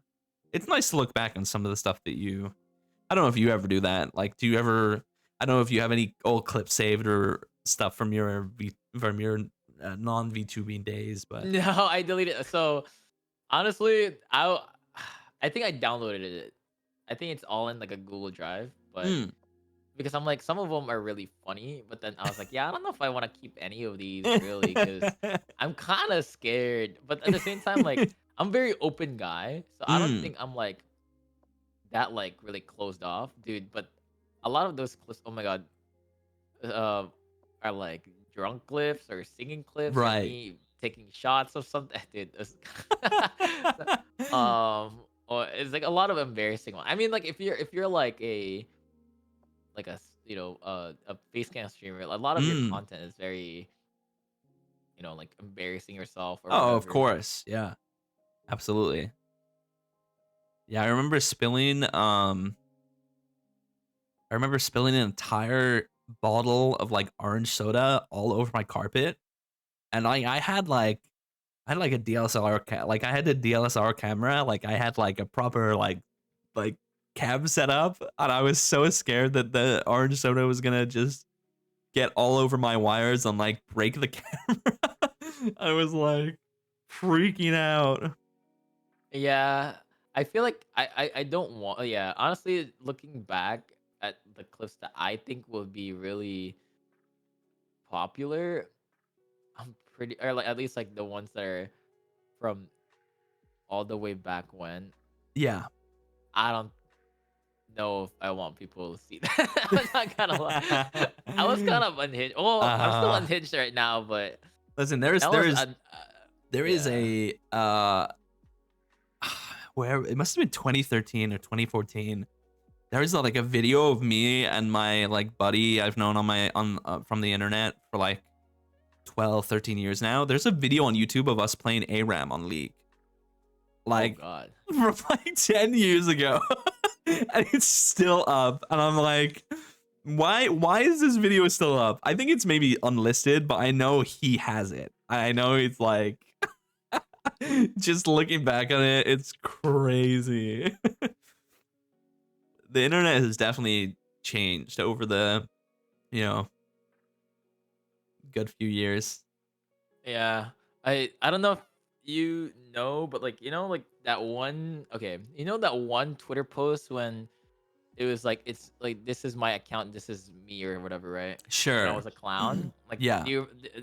it's nice to look back on some of the stuff that you. I don't know if you ever do that. Like, do you ever? I don't know if you have any old clips saved or stuff from your non VTubing days, but No, I deleted it. So honestly, I think I downloaded it. I think it's all in like a Google Drive, but mm. because I'm like some of them are really funny, but then I was like, yeah, I don't know if I want to keep any of these really because I'm kind of scared. But at the same time, like I'm a very open guy, so I don't mm. think I'm like that like really closed off, dude. But a lot of those clips, oh my god, uh, are like drunk clips or singing clips or Right. me taking shots of something, dude. Or it's like a lot of embarrassing one. I mean, like if you're like a face cam streamer, a lot of your Mm. content is very like embarrassing yourself or Oh, of whatever. course. Yeah. Absolutely. Yeah, I remember spilling an entire bottle of like orange soda all over my carpet. And I had like a like I had a DSLR camera, like I had like a proper like cam set up and I was so scared that the orange soda was going to just get all over my wires and like break the camera. I was like freaking out. Yeah, I feel like I don't want. Yeah, honestly, looking back at the clips that I think will be really popular, I'm pretty, or like at least like the ones that are from all the way back when. Yeah. I don't know if I want people to see that. I'm not gonna lie. I was kind of unhinged. Well, I'm still uh unhinged right now, but Listen, that was there is yeah. a where it must have been 2013 or 2014. There's like a video of me and my like buddy I've known on from the internet for like 12, 13 years now. There's a video on YouTube of us playing ARAM on League. Oh Like God. from like 10 years ago. And it's still up. And I'm like, why is this video still up? I think it's maybe unlisted, but I know he has it. I know it's like just looking back on it, it's crazy. The internet has definitely changed over the, you know, good few years. Yeah. I don't know if you know, but like like that one. Okay, that one Twitter post when it was like it's like this is my account, this is me or whatever, right? When I Sure. was a clown. Like, Yeah. do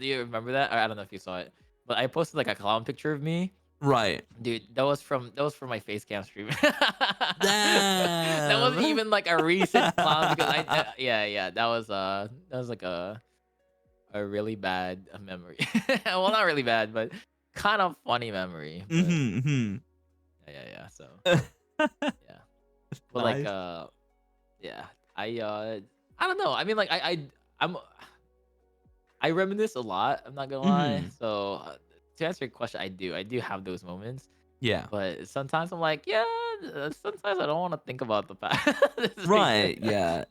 you remember that? I don't know if you saw it, but I posted like a clown picture of me. Right. Dude, that was from my face cam stream. That wasn't Damn. even like a recent clown because yeah, that was like a really bad memory. Well, not really bad, but kind of funny memory. But Mhm. yeah. So Mhm. yeah, but like Nice. yeah, I don't know. I mean, like I'm I reminisce a lot. I'm not gonna lie. Mhm. So to answer your question, I do have those moments. Yeah. But sometimes I'm like, yeah. Sometimes I don't want to think about the past. This makes sense. Right. Yeah.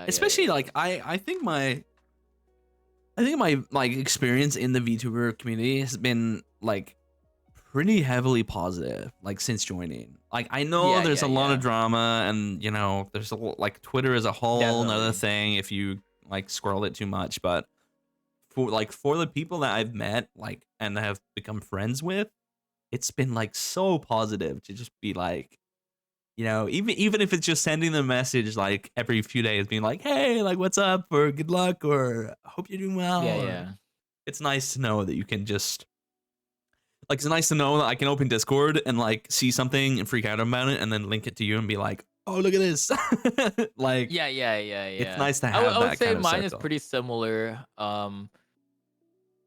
Especially Yeah. like I think my like experience in the VTuber community has been like pretty heavily positive like since joining. Like I know there's a lot of Yeah. drama and there's like Twitter is a whole nother Definitely. thing if you like scroll it too much, but for the people that I've met like and have become friends with, it's been like so positive to just be like even if it's just sending them a message like every few days being like, "Hey, like what's up?" or "Good luck," or "Hope you're doing well," or Yeah. it's nice to know that you can just like it's nice to know that I can open Discord and like see something and freak out about it and then link it to you and be like, "Oh, look at this." Like it's Yeah. nice to I have would that say kind of mine is circle. pretty similar.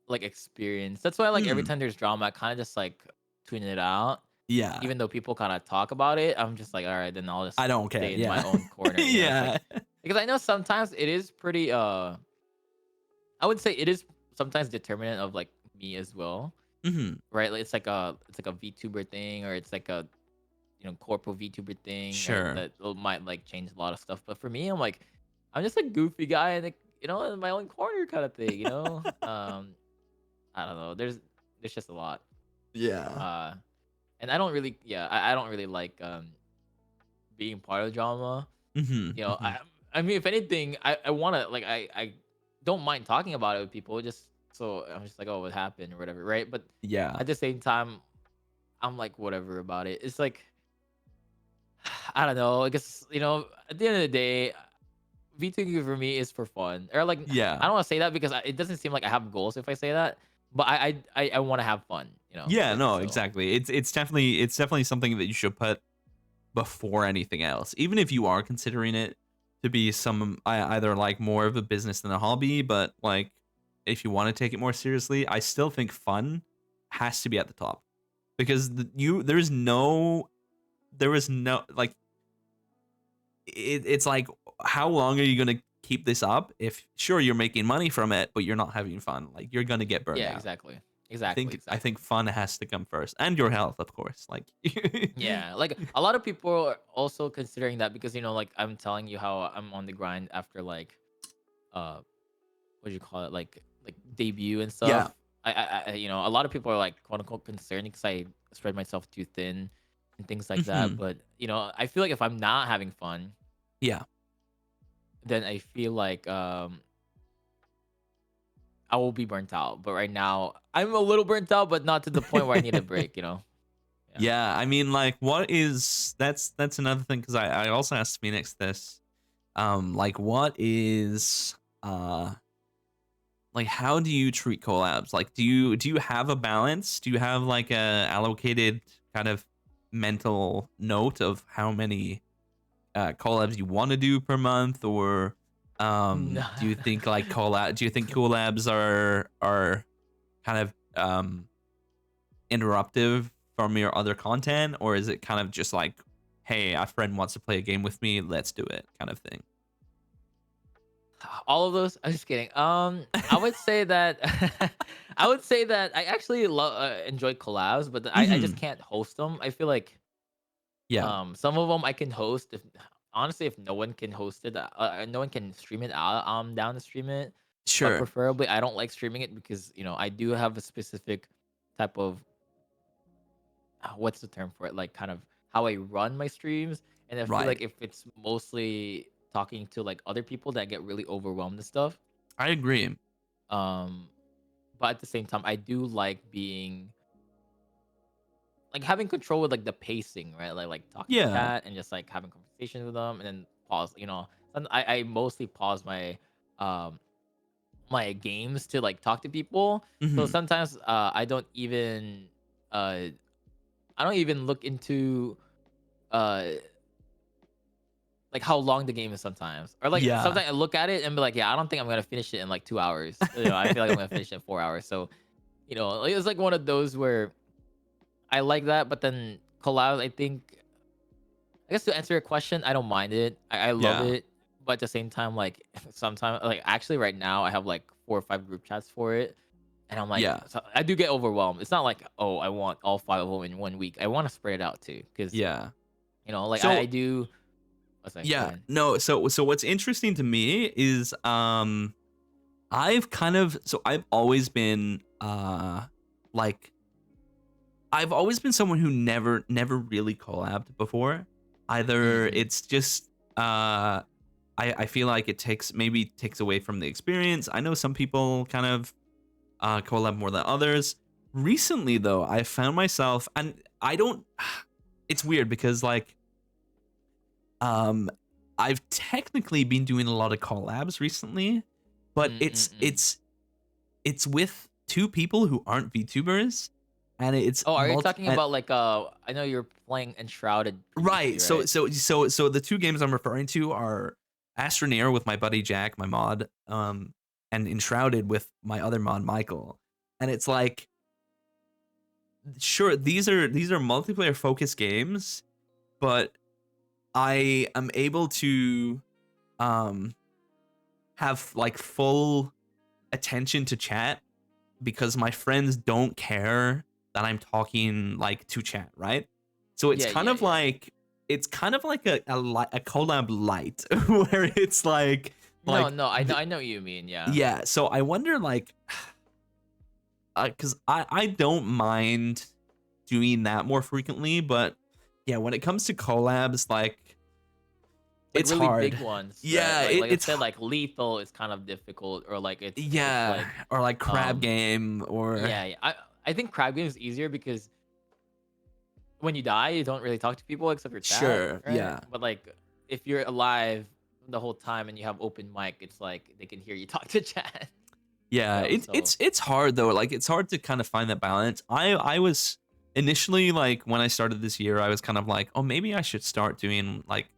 Like experience. That's why like every Hmm. time there's drama, I kind of just like tune it out. Yeah. Even though people kind of talk about it, I'm just like, all right, then I'll just I don't care. stay in my Yeah. own corner. It's like Yeah. because I know sometimes it is pretty. I would say it is sometimes determinant of like me as well, Mhm. right? Like it's like a VTuber thing, or it's like a corpo VTuber thing, right? Sure. That might like change a lot of stuff. But for me, I'm just a goofy guy and like, in my own corner kind of thing. I don't know. There's just a lot. Yeah. Uh, and I don't really, yeah, I don't really like being part of drama. Mhm. You know, Mhm. I mean, if anything, I want to like I don't mind talking about it with people. Just so I'm just like, oh, what happened or whatever, right? But Yeah. at the same time, I'm like whatever about it. It's like I don't know. I guess at the end of the day, VTuber for me is for fun. Or like I Yeah. don't want to say that because it doesn't seem like I have goals if I say that. But I want to have fun. Yeah, no, So exactly. It's definitely something that you should put before anything else. Even if you are considering it to be either like more of a business than a hobby, but like if you want to take it more seriously, I still think fun has to be at the top because there is no like it's like how long are you going to keep this up if sure you're making money from it but you're not having fun, like you're going to get burned yeah, out. exactly, I exactly, think I exactly. think fun has to come first and your health of course like Yeah, like a lot of people are also considering that because like I'm telling you how I'm on the grind after like uh what do you call it, like debut and yeah. stuff. A lot of people are like quote unquote concerned because I spread myself too thin and things like that. Hmm. But I feel like if I'm not having fun, Yeah. then I feel like I will be burnt out. But right now I'm a little burnt out, but not to the point where I need a break. Yeah. Yeah, I mean, like, what is that's another thing because I also asked Phoenix this, like, what is like, how do you treat collabs? Like, do you have a balance? Do you have like a allocated kind of mental note of how many collabs you want to do per month, or No. do you think collabs are kind of interruptive from your other content, or is it kind of just like, hey, a friend wants to play a game with me, let's do it, kind of thing? All of those. I'm just kidding. I would say that I actually enjoy collabs, but I just Hmm. can't host them. I feel like Yeah. some of them I can host. If honestly, if no one can host it, no one can stream it, I'm down to stream it. But Sure. preferably, I don't like streaming it because I do have a specific type of what's the term for it? Like kind of how I run my streams, and I feel like Right. if it's mostly talking to like other people that get really overwhelmed and stuff. I agree. Um, but at the same time, I do like being like having control with like the pacing, right? Like talking to Yeah. chat and just like having conversations with them, and then pause. I mostly pause um my games to like talk to people. So Hmm. sometimes uh I don't even look into uh like how long the game is sometimes. Or like Yeah. sometimes I look at it and be like, yeah, I don't think I'm gonna finish it in like 2 hours. I feel like I'm gonna finish it in 4 hours. So, like, it's like one of those where I like that, but then collabs, I guess to answer your question, I don't mind it. I love Yeah. it. But at the same time, like sometimes like actually right now I have like 4 or 5 group chats for it. And I'm like, Yeah. so I do get overwhelmed. It's not like, oh, I want all 5 of them in one week. I want to spread it out too. Cause Yeah. like I So do. What's that? Go yeah, ahead. no, so what's interesting to me is I've always been like I've always been someone who never really collabed before. Either Mm-mm. it's just I feel like it takes away from the experience. I know some people kind of collab more than others. Recently though, I found myself, and I don't it's weird because like um I've technically been doing a lot of collabs recently, but Mm-mm-mm. it's with two people who aren't VTubers, and it's Oh, are you multi talking and about like I know you're playing Enshrouded previously, right. So right? so so so the two games I'm referring to are Astroneer with my buddy Jack, my mod, and Enshrouded with my other mod Michael. And it's like, sure, these are multiplayer focused games, but I am able to um have like full attention to chat because my friends don't care that I'm talking like to chat, right? So Yeah, yeah, yeah. it's kind of like a collab light where it's No, like no, I know what you mean. Yeah. yeah. So I wonder like because I don't mind doing that more frequently, but yeah, when it comes to collabs, like Like it's really big hard. ones, right? Yeah, Like I said, like lethal is kind of difficult, or like it's yeah, like or like crab um game or yeah, yeah. I think crab game is easier because when you die, you don't really talk to people except your chat, sure, right? yeah. But like if you're alive the whole time and you have open mic, it's like they can hear you talk to chat. Yeah, So it's hard though. Like it's hard to kind of find that balance. I was initially like when I started this year, I was kind of like, oh, maybe I should start doing like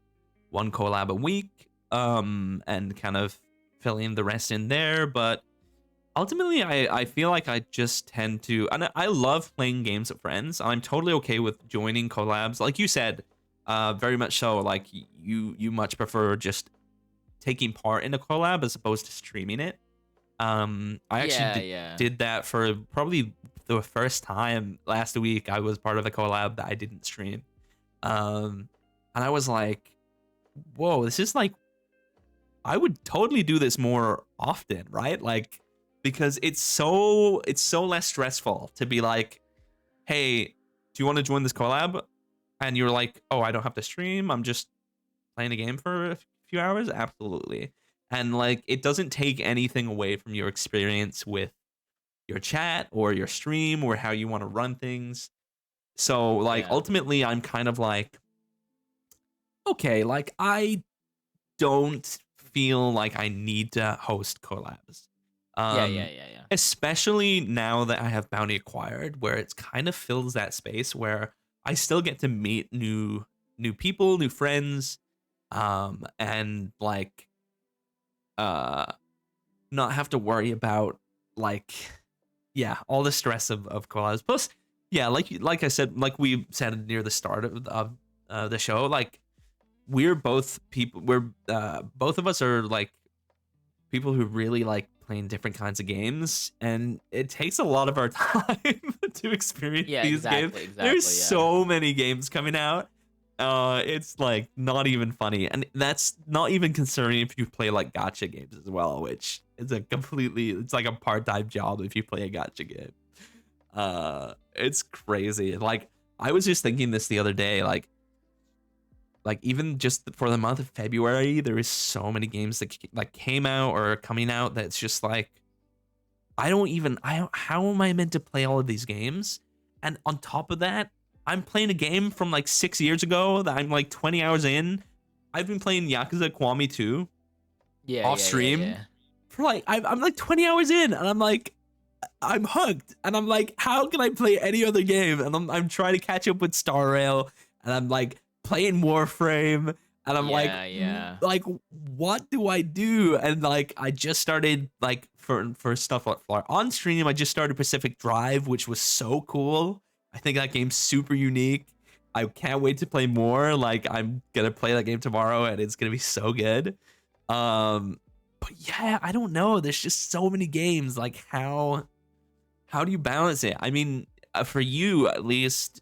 one collab a week, and kind of filling the rest in there. But ultimately, I feel like I just tend to, and I love playing games with friends. I'm totally okay with joining collabs, like you said, very much so. Like you much prefer just taking part in a collab as opposed to streaming it. I actually yeah, yeah. did that for probably the first time last week. I was part of a collab that I didn't stream. Um, and I was like, whoa, this is like, I would totally do this more often, right? Like, because it's so less stressful to be like, hey, do you want to join this collab? And you're like, oh, I don't have to stream. I'm just playing a game for a few hours. Absolutely. And like, it doesn't take anything away from your experience with your chat or your stream or how you want to run things. So like Yeah. ultimately I'm kind of like, okay, like I don't feel like I need to host collabs. Yeah, yeah, Um yeah, yeah. Especially now that I have Bounty acquired, where it's kind of fills that space where I still get to meet new people, new friends, and like uh not have to worry about like yeah, all the stress of collabs. Plus, yeah, like I said, like we said near the start of the show, like we're both people. We're both of us are like people who really like playing different kinds of games, and it takes a lot of our time to experience Yeah, these games. exactly, There's exactly, yeah. so many games coming out. It's like not even funny, and that's not even concerning if you play like gotcha games as well, which is it's like a part-time job if you play a gotcha game. It's crazy. Like I was just thinking this the other day, like even just for the month of February, there is so many games that like came out or are coming out that's just like how am I meant to play all of these games? And on top of that, I'm playing a game from like 6 years ago that I'm like 20 hours in. I've been playing Yakuza Kiwami 2 Yeah, off yeah, yeah, stream yeah. for like, I'm like 20 hours in, and I'm like, I'm hooked, and I'm like, how can I play any other game? And I'm trying to catch up with Star Rail, and I'm like playing Warframe, and I'm like, Yeah, yeah. like, what do I do? And like, I just started like for stuff like for on stream, I just started Pacific Drive, which was so cool. I think that game's super unique. I can't wait to play more. Like, I'm gonna play that game tomorrow, and it's gonna be so good. But yeah, I don't know. There's just so many games. Like, how do you balance it? I mean, for you at least,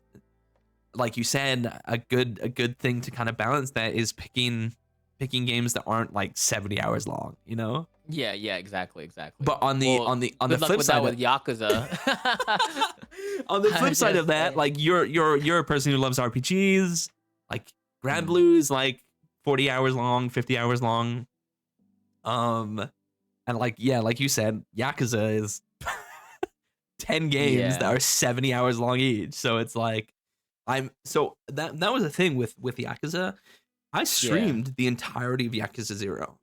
like you said, a good thing to kind of balance that is picking games that aren't like 70 hours long, you know? Yeah, yeah, exactly, exactly. But on the Well, on the good luck flip with that side with of, Yakuza. on the flip I'm side just of that, saying. like you're a person who loves RPGs, like Grand Mm. Blue's like 40 hours long, 50 hours long. And like, yeah, like you said, Yakuza is 10 games that Yeah, are 70 hours long each. So it's like, so that was the thing with Yakuza. I yeah. streamed the entirety of Yakuza 0,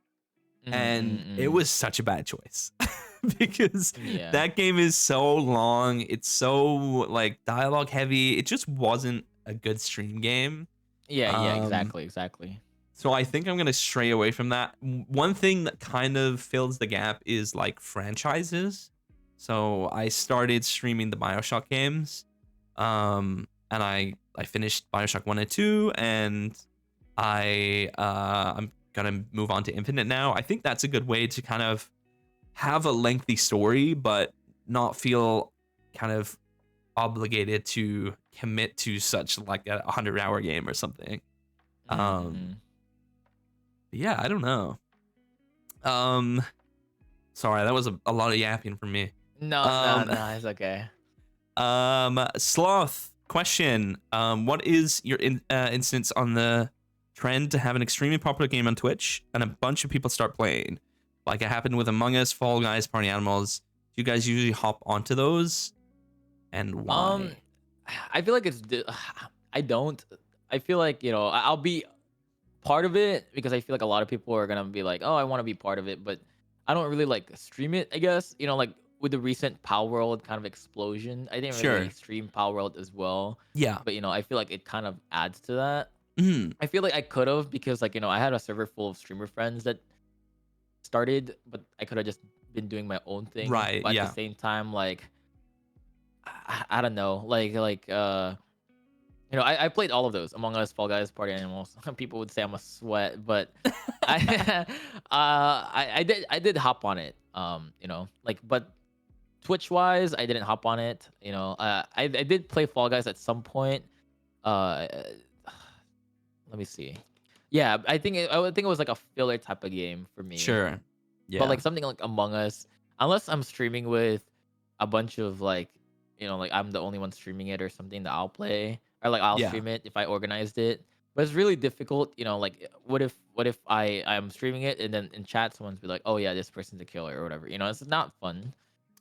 Mm, mm, and it mm. was such a bad choice because Yeah. that game is so long, it's so like dialogue heavy. It just wasn't a good stream game. Yeah, yeah, Um exactly, exactly. so I think I'm going to stray away from that. One thing that kind of fills the gap is like franchises. So I started streaming the BioShock games. And I finished BioShock 1 and 2, and I'm gonna move on to Infinite now. I think that's a good way to kind of have a lengthy story, but not feel kind of obligated to commit to such like a 100-hour game or something. Mm, Um, mm. yeah, I don't know. Um, sorry, that was a lot of yapping from me. No, no, Um, no, it's okay. Sloth question. What is your instance on the trend to have an extremely popular game on Twitch and a bunch of people start playing? Like it happened with Among Us, Fall Guys, Party Animals. Do you guys usually hop onto those, and Um, why? I feel like I don't. I feel like I'll be part of it because I feel like a lot of people are gonna be like, oh, I want to be part of it, but I don't really like stream it. I guess like with the recent Power World kind of explosion, I didn't really Sure. stream Power World as well, Yeah. but I feel like it kind of adds to that. Mhm. I feel like I could have because like I had a server full of streamer friends that started, but I could have just been doing my own thing. Right. But at the Yeah. same time, like I don't know, I played all of those Among Us, Fall Guys, Party Animals. People would say I'm a sweat, but I I did hop on it. But Twitch wise, I didn't hop on it. I did play Fall Guys at some point. Uh, let me see. Yeah, I would think it was like a filler type of game for me. Sure. But Yeah. like something like Among Us, unless I'm streaming with a bunch of like, like I'm the only one streaming it or something that I'll play or like I'll Yeah. stream it if I organized it. But it's really difficult, like what if I'm streaming it and then in chat someone's be like, oh yeah, this person's a killer or whatever. It's not fun.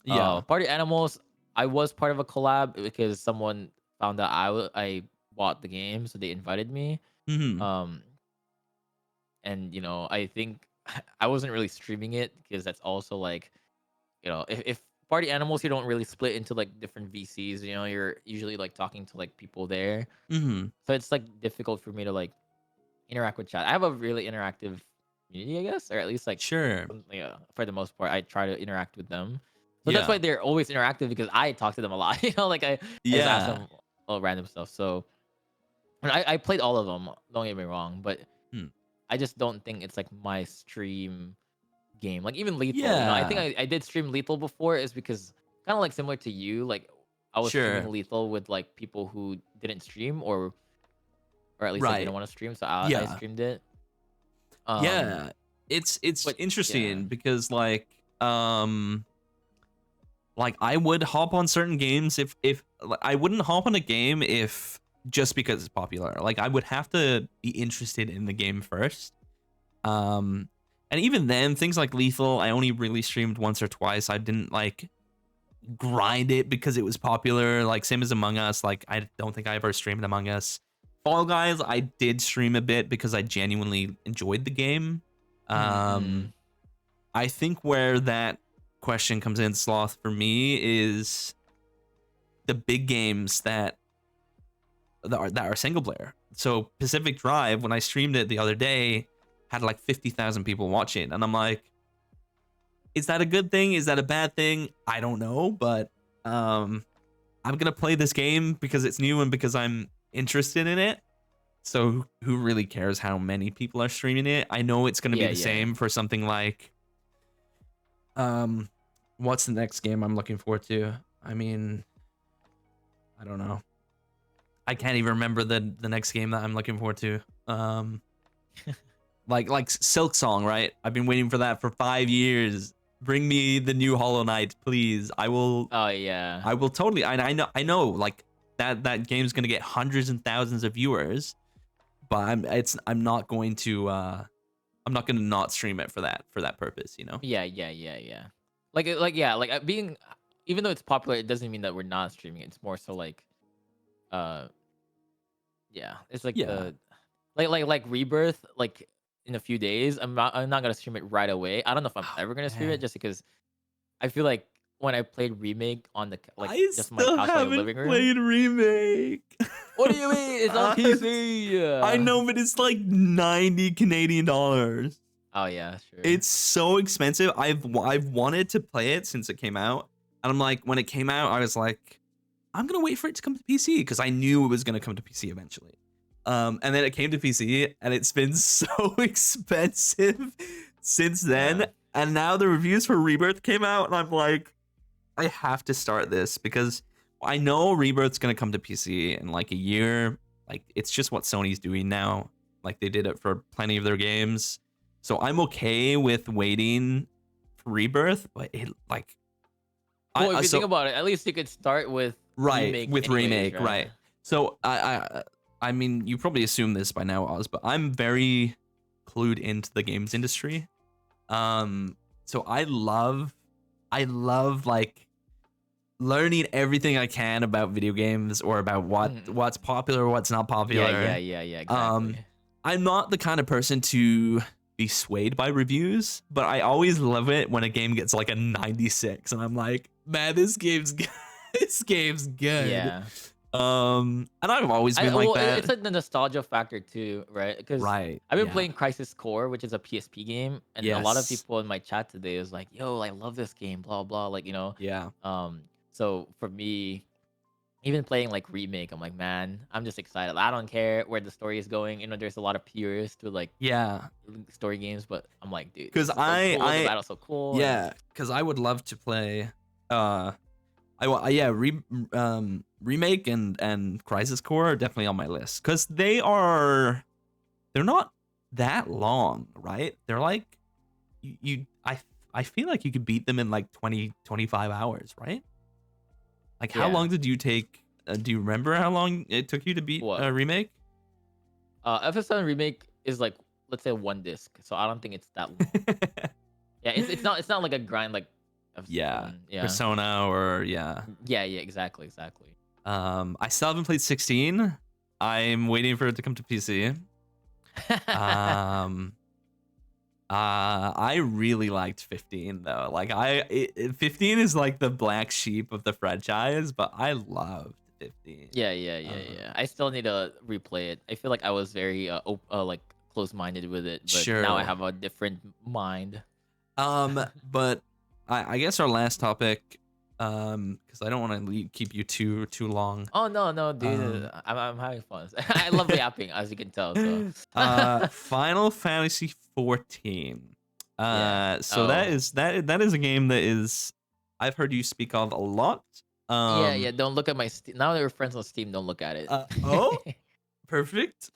Yeah. Party Animals, I was part of a collab because someone found out I bought the game, so they invited me. Mhm. Um, and I think I wasn't really streaming it because that's also like if Party Animals, you don't really split into like different VCs. You're usually like talking to like people there, Mhm. so it's like difficult for me to like interact with chat. I have a really interactive community, I guess, or at least like Sure. for the most part I try to interact with them, so that's Yeah. why they're always interactive because I talk to them a lot. Like I just ask Yeah. them all random stuff. So and I played all of them, don't get me wrong, but Hmm. I just don't think it's like my stream game. Like even Lethal, I think Yeah. I did stream Lethal before is because kind of like similar to you, like I was streaming Sure. Lethal with like people who didn't stream or at least like didn't Right. want to stream, so I Yeah. streamed it. Um, Yeah. It's but yeah, interesting because like I would hop on certain games if like, I wouldn't hop on a game if just because it's popular. Like I would have to be interested in the game first. And even then, things like Lethal, I only really streamed once or twice. I didn't like grind it because it was popular. Like same as Among Us. Like I don't think I ever streamed Among Us. Fall Guys, I did stream a bit because I genuinely enjoyed the game. Mm-mm. I think where that question comes in, Sloth, for me is the big games that are single player. So Pacific Drive, when I streamed it the other day, had like 50,000 people watching, and I'm like, is that a good thing? Is that a bad thing? I don't know, but I'm gonna play this game because it's new and because I'm interested in it. So who really cares how many people are streaming it? I know it's gonna be Yeah, the yeah. same for something like what's the next game I'm looking forward to? I mean, I don't know. I can't even remember the next game that I'm looking forward to. Like Silk Song, right? I've been waiting for that for 5 years. Bring me the new Hollow Knight, please. I will Oh yeah. totally. I know like that game's gonna get hundreds and thousands of viewers, but I'm not going to not stream it for that purpose, you know? Yeah, yeah, yeah, yeah. Being, even though it's popular, it doesn't mean that we're not streaming it. It's more so like, uh, yeah, it's like Yeah. like Rebirth. Like in a few days, I'm not gonna stream it right away. I don't know if I'm Oh, ever gonna stream it, man. just because I feel like when I played Remake on the like I just my still couch, like haven't living room. played Remake. What do you mean? It's on PC. I know, but it's like 90 Canadian dollars. Oh yeah, sure. It's so expensive. I've wanted to play it since it came out. And I'm like, when it came out, I was like, I'm gonna wait for it to come to PC because I knew it was gonna come to PC eventually. And then it came to PC and it's been so expensive since then. Yeah. And now the reviews for Rebirth came out, and I'm like, I have to start this because I know Rebirth's gonna come to PC in like a year. Like it's just what Sony's doing now. Like they did it for plenty of their games. So I'm okay with waiting for Rebirth, but it like Well, if you think about it, at least you could start with right with anyways, Remake, right? So I mean, you probably assume this by now, Oz, but I'm very clued into the games industry. So I love like learning everything I can about video games or about what's popular, what's not popular. Yeah, exactly. I'm not the kind of person to be swayed by reviews, but I always love it when a game gets like a 96 and I'm like, man, this game's good. This game's good. Yeah. And I've always been like that. It's like the nostalgia factor too, right? Because Right. I've been playing Crisis Core, which is a PSP game, and a lot of people in my chat today was like, "Yo, I love this game," blah blah. Like, you know. Yeah. So for me, even playing like Remake, I'm like, man, I'm just excited. I don't care where the story is going. You know, there's a lot of purists to like story games, but I'm like, dude, because the battle's so cool. Yeah, because I would love to play. Remake and Crisis Core are definitely on my list because they're not that long, right? They're like I feel like you could beat them in like 20-25 hours, right? Like how long did you take? Do you remember how long it took you to beat Remake? FS7 Remake is like, let's say, one disc, so I don't think it's that long. Yeah, it's not like a grind like. Persona or yeah, exactly. I still haven't played 16. I'm waiting for it to come to PC. I really liked 15 though. Like 15 is like the black sheep of the franchise, but I loved 15. Yeah. I still need to replay it. I feel like I was very like close-minded with it, but now I have a different mind. But I guess our last topic, because I don't want to keep you too long. Oh no, dude, I'm having fun. I love yapping, as you can tell. So. Final Fantasy 14. So that is a game that is I've heard you speak of a lot. Don't look at my Steam. Now that we're friends on Steam, don't look at it. Perfect.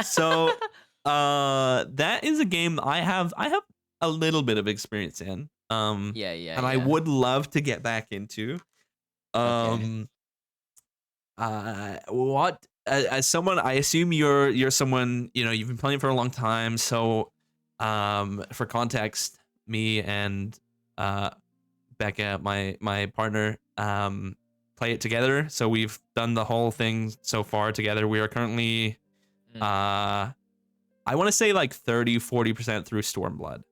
So that is a game I have a little bit of experience in. And I would love to get back into. What as someone, I assume you're someone, you know, you've been playing for a long time. So, for context, me and Becca, my partner, play it together. So we've done the whole thing so far together. We are currently, Mm. I want to say like 30-40% through Stormblood.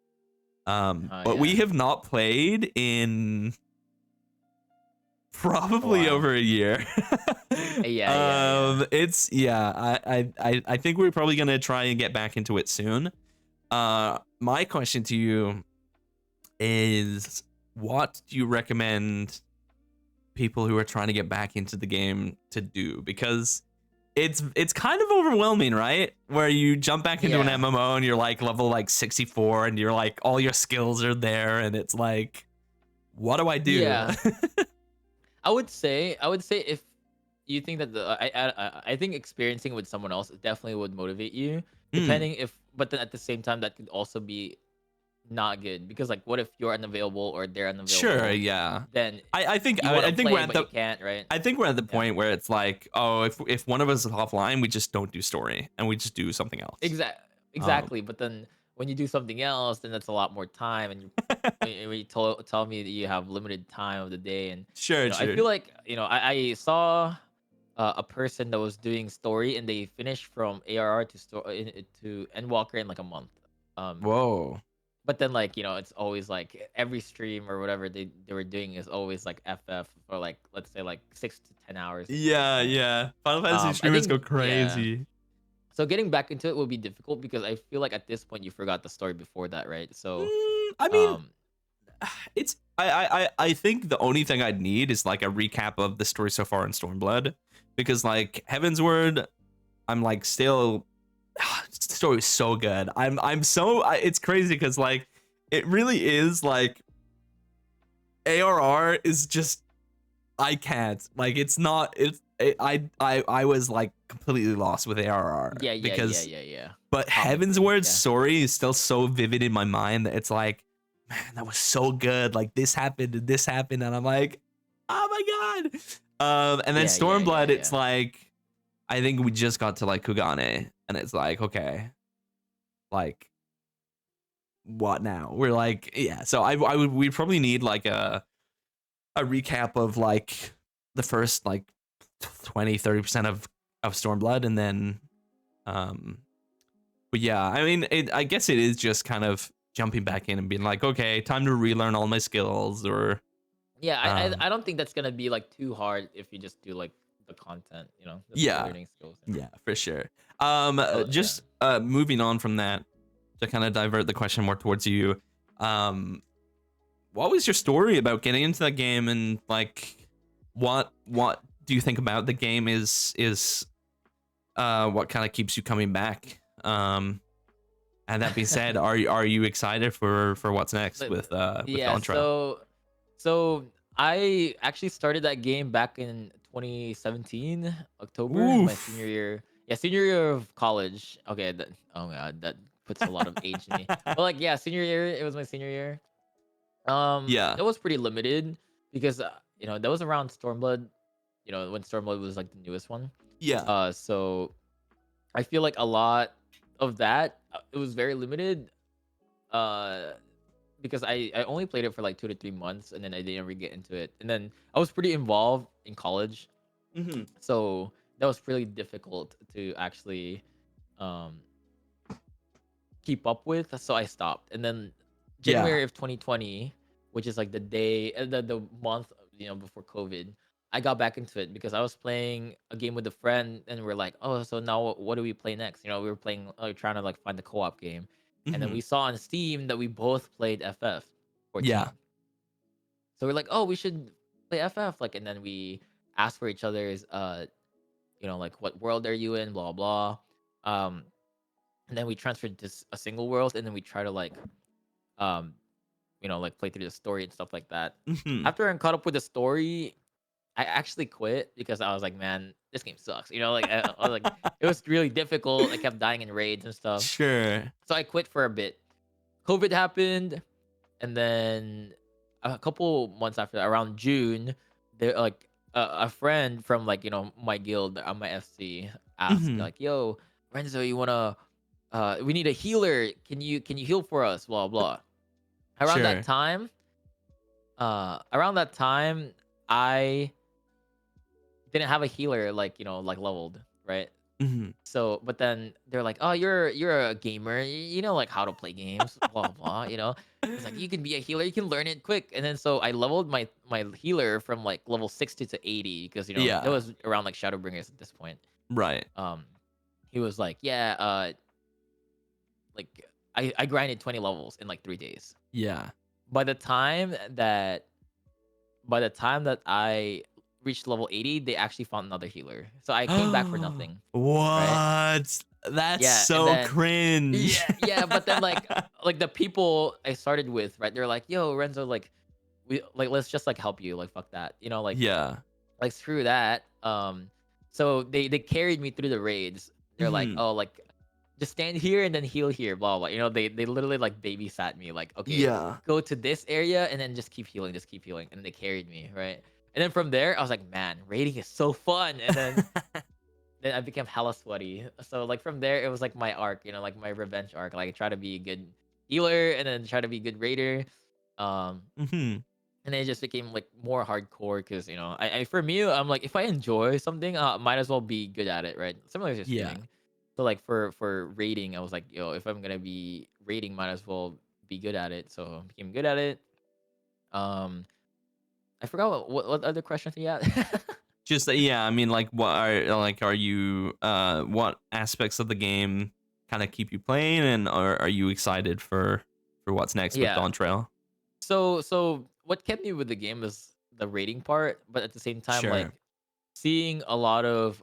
Oh But we yeah. have not played in A probably while. over a year. Yeah, yeah, yeah. It's yeah. I think we're probably gonna try and get back into it soon. My question to you is, what do you recommend people who are trying to get back into the game to do? Because it's kind of overwhelming, right? Where you jump back into an Yeah. MMO and you're like level like 64 and you're like all your skills are there and it's like, what do I do? Yeah. I would say if you think that I think experiencing with someone else definitely would motivate you. Mm, Depending if, but then at the same time that could also be not good because like what if you're unavailable or they're sure, unavailable, yeah. then I think you want to I think we're play at but you the can't, right? I think we're at the Yeah. point where it's like, oh, if one of us is offline, we just don't do story and we just do something else. Exact Um, exactly. But then when you do something else, then that's a lot more time, and when you tell me that you have limited time of the day, and sure, I sure. feel like I saw a person that was doing story, and they finished from ARR to to Endwalker in like a month. Um, Whoa. but then like it's always like every stream or whatever they were doing is always like FF for like let's say like 6 to 10 hours or something, Yeah, right? yeah. Final Fantasy I streamers go think yeah. crazy. So getting back into it will be difficult because I feel like at this point you forgot the story before that, right? So, I mean, um, it's I think the only thing I'd need is like a recap of the story so far in Stormblood, because like Heaven's Word, I'm like still the story is so good. I'm so it's crazy because like it really is like ARR is just I can't like it's not I was like completely lost with ARR yeah, yeah, yeah, because yeah, yeah. but Taught me Heaven's things, Word yeah. story is still so vivid in my mind that it's like, man, that was so good. Like this happened and this happened, and I'm like, oh my god. And then Yeah, yeah, yeah, Stormblood, it's yeah. like, I think we just got to like Kugane, and it's like, okay, like what now? We're like, yeah. So I would we probably need like a recap of like the first like 20-30% of Stormblood, and then um but yeah, I mean, I guess it is just kind of jumping back in and being like, okay, time to relearn all my skills, or Yeah, I um, don't think that's gonna be like too hard if you just do like the content, the yeah, learning skills. yeah, for sure. Yeah. Just moving on from that to kind of divert the question more towards you. Um, what was your story about getting into that game, and like, what do you think about the game is what kind of keeps you coming back? And that being said, are you excited for what's next But with yeah, Contra? so I actually started that game back in 2017 October, my senior Oof. year. Yeah, senior year of college. Okay, oh my god, that puts a lot of age in me. But like yeah, senior year, it was my senior year. Yeah. That was pretty limited because that was around Stormblood. When Stormblood was like the newest one. Yeah. So I feel like a lot of that it was very limited. Uh, because I only played it for like 2 to 3 months and then I didn't really get into it. And then I was pretty involved in college, Hmm. so that was really difficult to actually um keep up with. So I stopped. And then Yeah. January of 2020, which is like the day, the month, before COVID, I got back into it because I was playing a game with a friend, and we're like, oh, so now what do we play next? We were playing, trying to like find the co-op game, and then Hmm. we saw on Steam that we both played FF Yeah. 14. So we're like, oh, we should play FF, like, and then we asked for each other's, like what world are you in, blah blah. Um, and then we transferred to a single world, and then we try to like um like play through the story and stuff like that. Hmm. After I caught up with the story, I actually quit because I was like, man, this game sucks. Like I was like, it was really difficult. I kept dying in raids and stuff, Sure. so I quit for a bit. COVID happened, and then a couple months after that, around June, there like a friend from like my guild on my FC asked Hmm. like, yo, Renzo, you wanna we need a healer. Can you heal for us? Blah blah. Around that Sure. time, Around that time, I didn't have a healer like like leveled, right? Hmm. So, but then they're like, "Oh, you're a gamer. You know like how to play games, blah blah." It's like you can be a healer. You can learn it quick. And then so I leveled my healer from like level 60 to 80 because that Yeah. was around like Shadowbringers at this point. Right. Um, he was like, "Yeah, like I grinded 20 levels in like 3 days." Yeah. By the time that by the time that I reached level 80, they actually found another healer. So I came back for nothing, right? What? That's Yeah, and so then cringe. yeah, but then like the people I started with, right? They're like, "Yo, Renzo, like we like let's just like help you, like fuck that." Yeah. Like screw that. So they carried me through the raids. They're like, Hmm. "Oh, like just stand here and then heal here, blah blah." They literally like babysat me, like, "Okay, Yeah. go to this area and then just keep healing." And they carried me, right? And then from there, I was like, "Man, raiding is so fun." And then I became hella sweaty. So like from there, it was like my arc, like my revenge arc. Like I try to be a good healer and then try to be a good raider. Um, Hmm. and it just became like more hardcore because I for me, I'm like if I enjoy something, might as well be good at it, right? Similar to Yeah. streaming. So like for raiding, I was like, yo, if I'm gonna be raiding, might as well be good at it. So I became good at it. Um, I forgot what other questions you had. Just yeah, I mean, like, are you what aspects of the game kind of keep you playing, and are you excited for what's next with Yeah. Dawn Trail? So what kept me with the game is the rating part, but at the same time, Sure. like seeing a lot of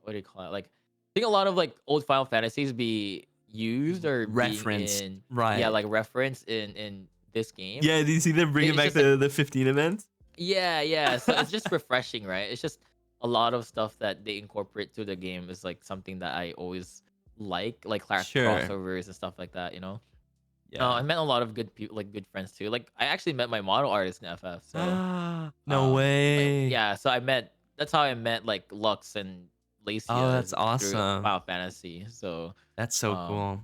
what do you call it? Like seeing a lot of like old Final Fantasies be used or being Reference, in right? like reference in this game. Yeah, do you see them bringing It's back just like the 15 event? yeah. So it's just refreshing, right? It's just a lot of stuff that they incorporate to the game is like something that I always like Sure. crossovers and stuff like that. I Yeah. met a lot of good people, like good friends too. Like I actually met my model artist in FF. So No like way. yeah, so that's how I met like Lux and Oh, Lacia that's is through awesome. Final Fantasy. So That's so um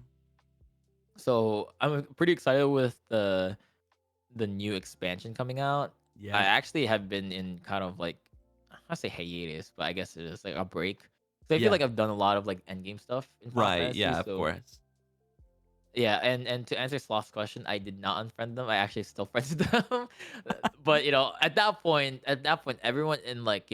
cool. I'm pretty excited with the new expansion coming out. I Yeah. actually have been in kind of like I say hiatus, but I guess it is like a break. So I feel Yeah. like I've done a lot of like endgame stuff in Final Right. Fantasy. Yeah. Of So course. yeah, and to answer Sloth's question, I did not unfriend them. I actually still friends with them. But at that point, everyone in like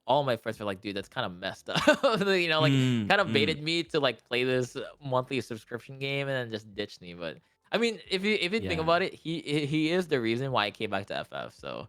all my friends were like, dude, that's kind of messed up. Like Mm, kind of mm. baited me to like play this monthly subscription game and then just ditched me. But I mean, if you think Yeah. about it, he is the reason why I came back to FF. So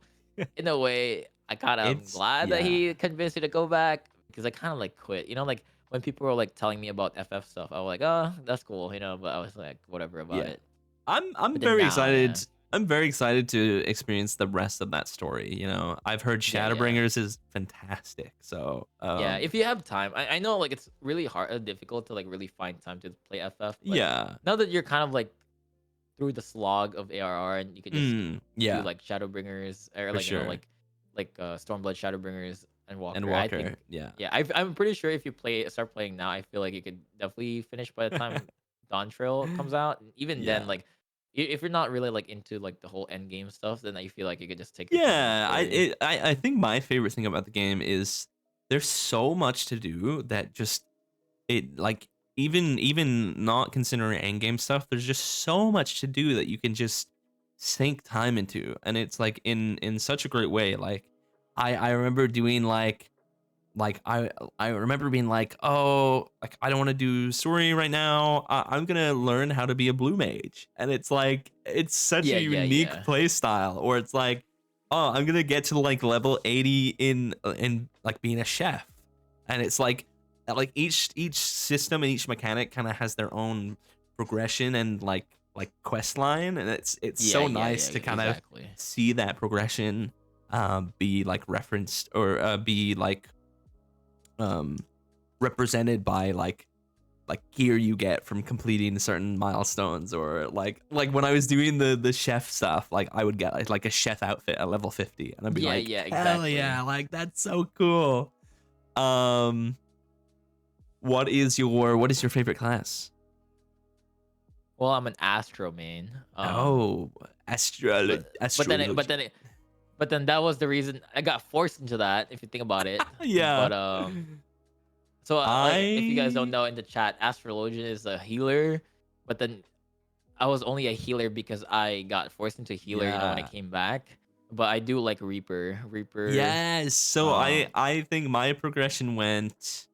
in a way, I kind of am It's glad that yeah. he convinced me to go back because I kind of like quit. Like when people were like telling me about FF stuff, I was like, oh, that's cool. But I was like, whatever about Yeah. it. I'm But then very now, yeah, excited. I'm very excited to experience the rest of that story. I've heard yeah. Shadowbringers is fantastic. So, Yeah, if you have time, I know like it's really hard, difficult to like really find time to play FF. But yeah. now that you're kind of like through the slog of ARR and you could just do Yeah, like Shadowbringers or for like sure. Stormblood Shadowbringers and And Walker. I Walker, think yeah. yeah, I'm pretty sure if you start playing now, I feel like you could definitely finish by the time Dawn Trail comes out. And even then, Yeah. like if you're not really like into like the whole end game stuff, then I feel like you could just take your time with the Yeah, story. I think my favorite thing about the game is there's so much to do that just it like even not considering end game stuff, there's just so much to do that you can just sink time into, and it's like in such a great way. Like I remember doing like I remember being like, oh, like I don't want to do story right now. I'm gonna learn how to be a blue mage, and it's like it's such a unique Yeah. play style. Or it's like, oh, I'm gonna get to like level 80 in like being a chef, and it's like each system and each mechanic kind of has their own progression and like quest line, and it's so Yeah, nice to kind of exactly. see that progression be like referenced or be like um represented by like gear you get from completing certain milestones, or like when I was doing the chef stuff, like I would get like a chef outfit at level 50, and I'd be like, Yeah, hell exactly. yeah, like that's so cool. um what is your favorite class? Well, I'm an Astro main. Oh, But then astrology. but then that was the reason I got forced into that. If you think about it, Yeah. but so like if you guys don't I know in the chat, Astrologian is a healer, but then I was only a healer because I got forced into healer, when I yeah. came back. But I do like Reaper. Reaper. Yes. So I Um. I think my progression went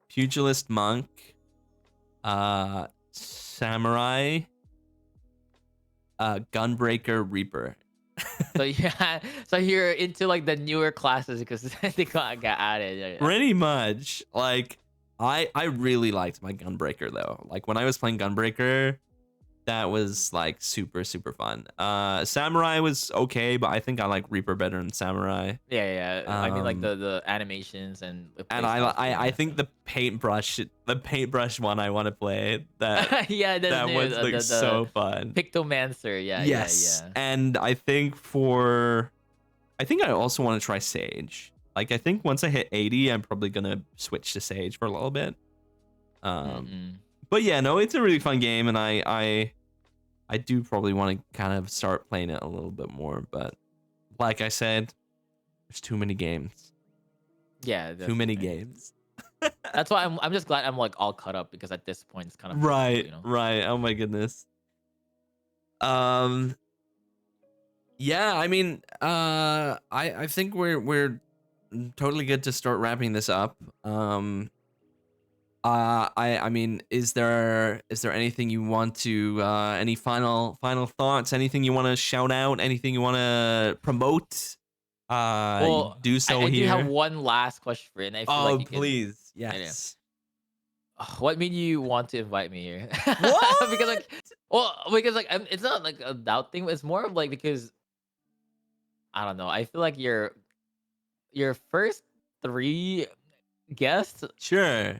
pugilist monk, samurai, gunbreaker, reaper. So yeah. So you're into like the newer classes because they got added. Yeah. Pretty much. Like I really liked my gunbreaker though. Like when I was playing gunbreaker, that was like super super fun. Samurai was okay, but I think I like Reaper better than Samurai. Yeah. I mean like Um the animations and the and play styles too. I Yeah. think the paintbrush one I want to play Yeah, that's that new. was like The so fun. Pictomancer. Yes. Yeah. And I think I also want to try Sage. Like I think once I hit 80, I'm probably gonna switch to Sage for a little bit. Um, Mm-mm. but yeah, no, it's a really fun game, and I do probably want to kind of start playing it a little bit more. But like I said, there's too many games. Yeah, Too that's the many thing. games. That's why I'm just glad I'm like all caught up because at this point it's kind of Right, difficult. right. Oh my goodness. Um, yeah, I mean, I think we're totally good to start wrapping this up. I mean, is there anything you want to any final thoughts? Anything you want to shout out? Anything you want to promote? Well, Do so I do have here. one last question for you, and I feel like Oh, you can. please, Yeah. yes. What made you want to invite me here? Because What? like, well, because like it's not like a doubt thing. It's more of like because I don't know. I feel like your first three guests, Sure.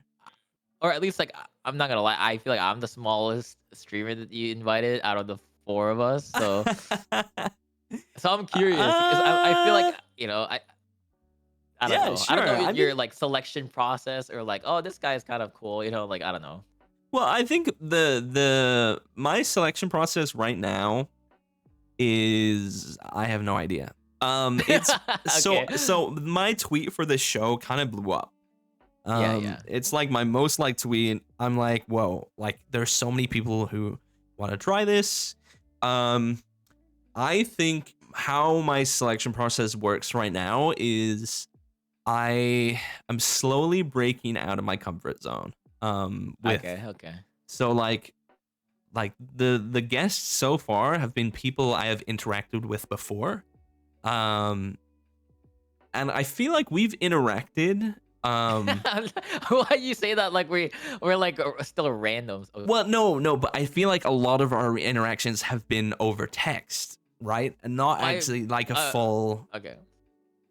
or at least like I'm not gonna lie, I feel like I'm the smallest streamer that you invited out of the four of us. So I'm curious because I feel like uh, I don't yeah, know. I don't know sure. I if your mean, like selection process or like, oh, this guy's kind of cool, like I don't know. well, I think the my selection process right now is I have no idea. It's Okay. so my tweet for this show kind of blew up. Yeah. It's like my most liked tweet. I'm like, whoa, like there's so many people who want to try this. Um, I think how my selection process works right now is I am slowly breaking out of my comfort zone. With Okay. so like the guests so far have been people I have interacted with before. Um, and I feel like we've interacted. Why you say that like we're like still randoms? Well, no, but I feel like a lot of our interactions have been over text, right? And not My actually like a uh full okay.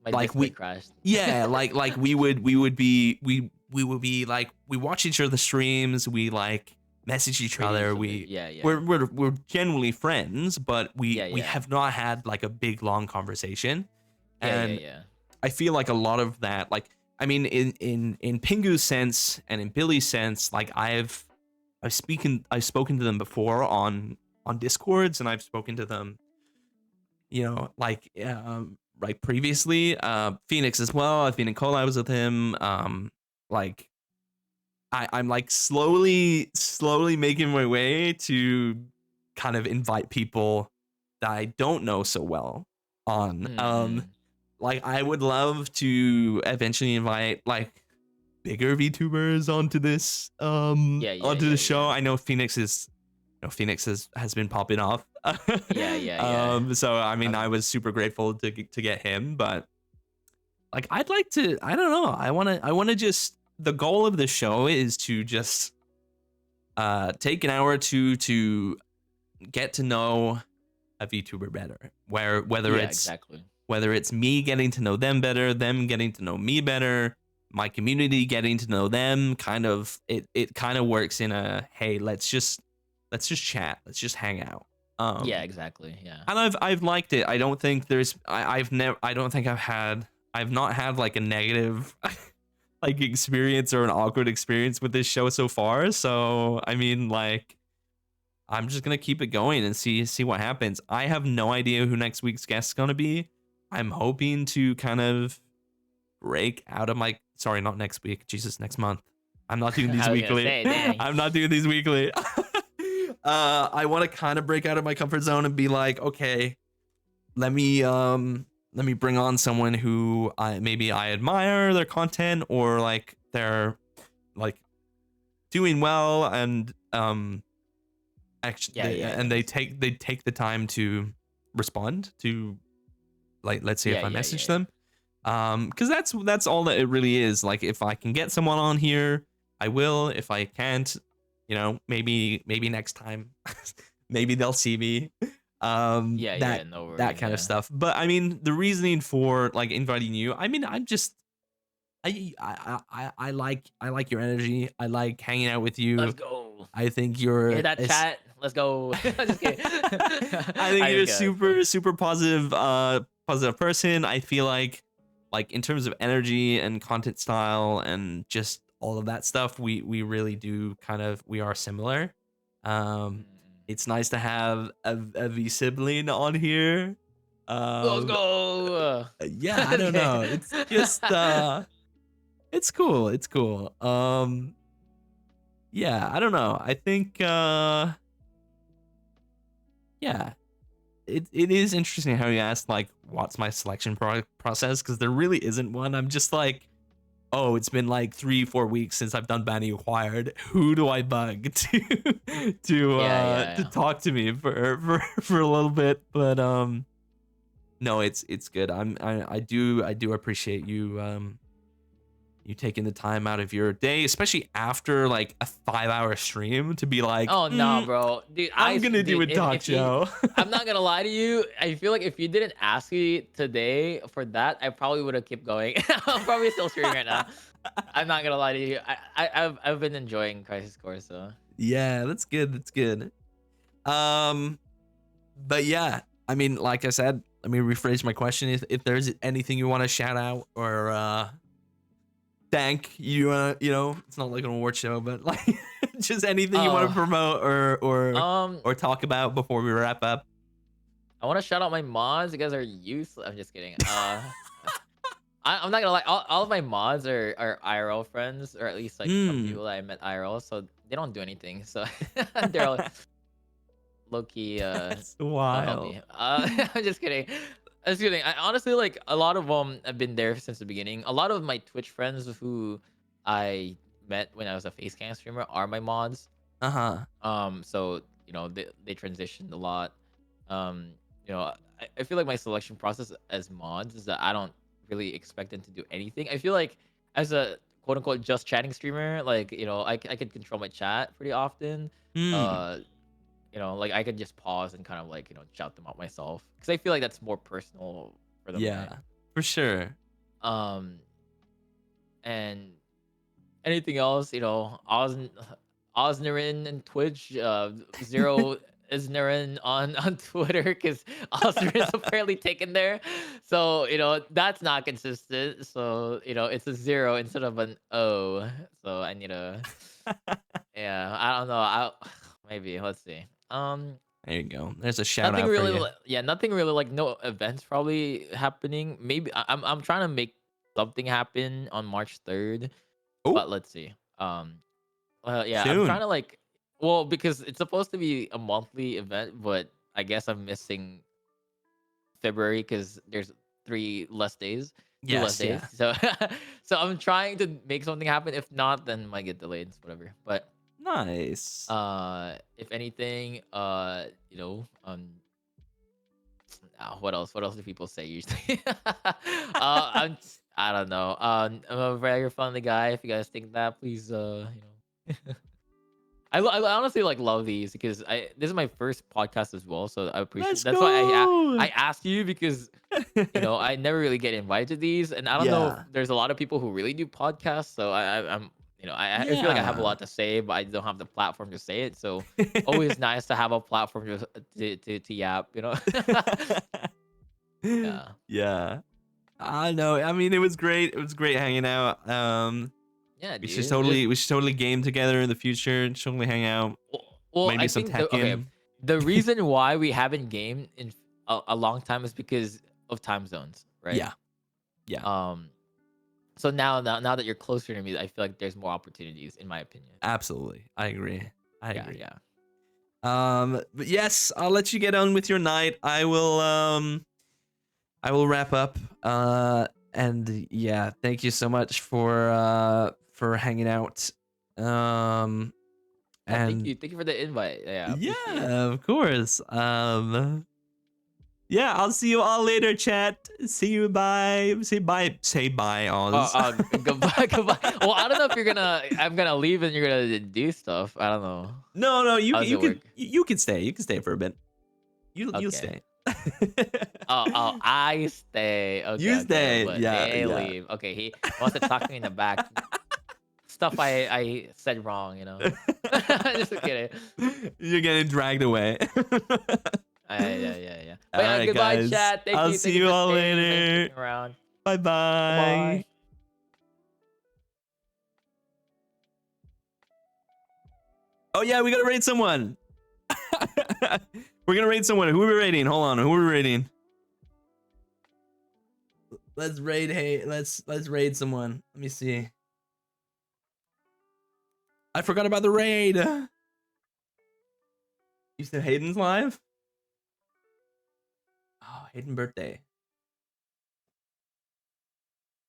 My like display we crashed. yeah, like we would be like we watch each other's streams, we like message each Rated other, each other. Yeah. we're genuinely friends, but we Yeah. have not had like a big long conversation. And Yeah. I feel like a lot of that, like I mean, in Pingu's sense and in Billy's sense, like I've spoken to them before on Discords, and I've spoken to them, like previously. Phoenix as well. I've been in collabs with him. Like I'm like slowly making my way to kind of invite people that I don't know so well on. Mm-mm. Like I would love to eventually invite like bigger VTubers onto this onto the show. Yeah. I know Phoenix has been popping off. Yeah. So I mean, Um, I was super grateful to get him, but like I'd like to, I don't know. I want to just, the goal of the show is to just take an hour or two to get to know a VTuber better. Whether yeah, it's exactly. me getting to know them better, them getting to know me better, my community getting to know them, kind of it kind of works in a, hey, let's just chat, let's just hang out. Yeah, exactly. Yeah. And I've liked it. I don't think there's I don't think I've not had like a negative like experience or an awkward experience with this show so far. So I mean, like I'm just gonna keep it going and see what happens. I have no idea who next week's guest is gonna be. I'm hoping to kind of break out of my not next week, Jesus, next month. I'm not doing these I was gonna weekly. say, dang. I'm not doing these weekly. I want to kind of break out of my comfort zone and be like, okay, let me bring on someone who I admire their content, or like they're like doing well, and actually they take the time to respond to, like, let's say if I message them, because that's all that it really is. Like, if I can get someone on here, I will. If I can't, maybe next time maybe they'll see me. No worries, that kind of stuff. But I mean, the reasoning for like inviting you, I mean, I'm just I like your energy. I like hanging out with you. Let's go. I think you're Hear that chat? Let's go. Just kidding. I think you're a super positive positive person. I feel like in terms of energy and content style and just all of that stuff, we really do we are similar. It's nice to have a V sibling on here. Let's go. Yeah, I don't know. It's just it's cool. It's cool. Yeah, I don't know. I think yeah. It is interesting how you asked like what's my selection process, because there really isn't one. I'm just like, oh, it's been like 3-4 weeks since I've done Bounty Acquired. Who do I bug to talk to me for a little bit? But no, it's good. I do appreciate you you taking the time out of your day, especially after like a 5-hour stream, to be like, oh no, bro, dude, I'm gonna do a talk show. I'm not gonna lie to you. I feel like if you didn't ask me today for that, I probably would have kept going. I'm probably still streaming right now. I'm not gonna lie to you. I've been enjoying Crisis Core, so yeah, that's good. That's good. But yeah, I mean, like I said, let me rephrase my question. If there's anything you want to shout out or thank you, it's not like an award show, but like just anything you want to promote or talk about before we wrap up. I want to shout out my mods. You guys are useless. I'm just kidding. I'm not gonna lie. All of my mods are IRL friends, or at least like some people that I met IRL, so they don't do anything. So they're all low key. That's wild. I'm just kidding. I'm just kidding. I honestly, like, a lot of them have been there since the beginning. A lot of my Twitch friends who I met when I was a face cam streamer are my mods. So they transitioned a lot. I feel like my selection process as mods is that I don't really expect them to do anything. I feel like as a quote unquote just chatting streamer, like, I could control my chat pretty often. Like I could just pause and kind of like, shout them out myself, because I feel like that's more personal for them. Yeah, for sure. And anything else, Ozneren and Twitch, zero Ozneren on Twitter, because Ozner is apparently taken there. So, that's not consistent. So, it's a 0 instead of an O. So I need a yeah, I don't know. Maybe let's see. There you go. There's a shout Nothing out really. for you. Nothing really, like, no events probably happening. Maybe I'm trying to make something happen on March 3rd. Oh. But let's see. Yeah, Soon. I'm trying to, like, well, because it's supposed to be a monthly event, but I guess I'm missing February because there's 3 less days. 2 less days. So so I'm trying to make something happen. If not, then it might get delayed. Whatever. But nice. If anything, what else? What else do people say usually? I don't know. I'm a very friendly guy. If you guys think that, please, I honestly, like, love these, because this is my first podcast as well, so I appreciate. That's why I asked you, because I never really get invited to these, and I don't know if there's a lot of people who really do podcasts. So I feel like I have a lot to say, but I don't have the platform to say it. So always nice to have a platform to yap. Yeah. I know. I mean, it was great. It was great hanging out. Yeah, we should totally game together in the future and totally hang out. Well, Maybe I some think the okay, Tekken. the reason why we haven't gamed in a long time is because of time zones, right? Yeah, yeah, Um, so now that you're closer to me, I feel like there's more opportunities, in my opinion. absolutely. I agree. I Yeah, agree. yeah. But yes, I'll let you get on with your night. I will wrap up. And yeah, thank you so much for hanging out. Um, Yeah, and thank you for the invite. Yeah, I yeah, appreciate it. of course. Yeah, I'll see you all later, chat. See you. Bye. Say bye. Say bye, Oz. Goodbye, goodbye. Well, I don't know if you're gonna. I'm gonna leave and you're gonna do stuff. I don't know. No, no, How does it work? you can stay. You can stay for a bit. You'll Okay. stay. I stay. Okay, You okay, stay. but Yeah, they yeah. leave. Okay, he wants to talk to me in the back. Stuff I said wrong, you know. Just kidding. You're getting dragged away. Yeah. But All yeah, right, goodbye, guys. chat. I'll Thank see you you for all staying. Thank you for later. sticking around. Bye bye. Goodbye. Oh yeah, we gotta raid someone. We're gonna raid someone. Who are we raiding? Hold on. Who are we raiding? Let's raid. Hey, let's raid someone. Let me see. I forgot about the raid. You said Hayden's live? Oh, Hayden birthday.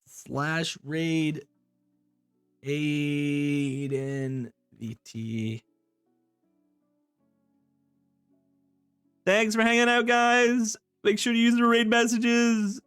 Slash raid Hayden VT. Thanks for hanging out, guys. Make sure to use the raid messages.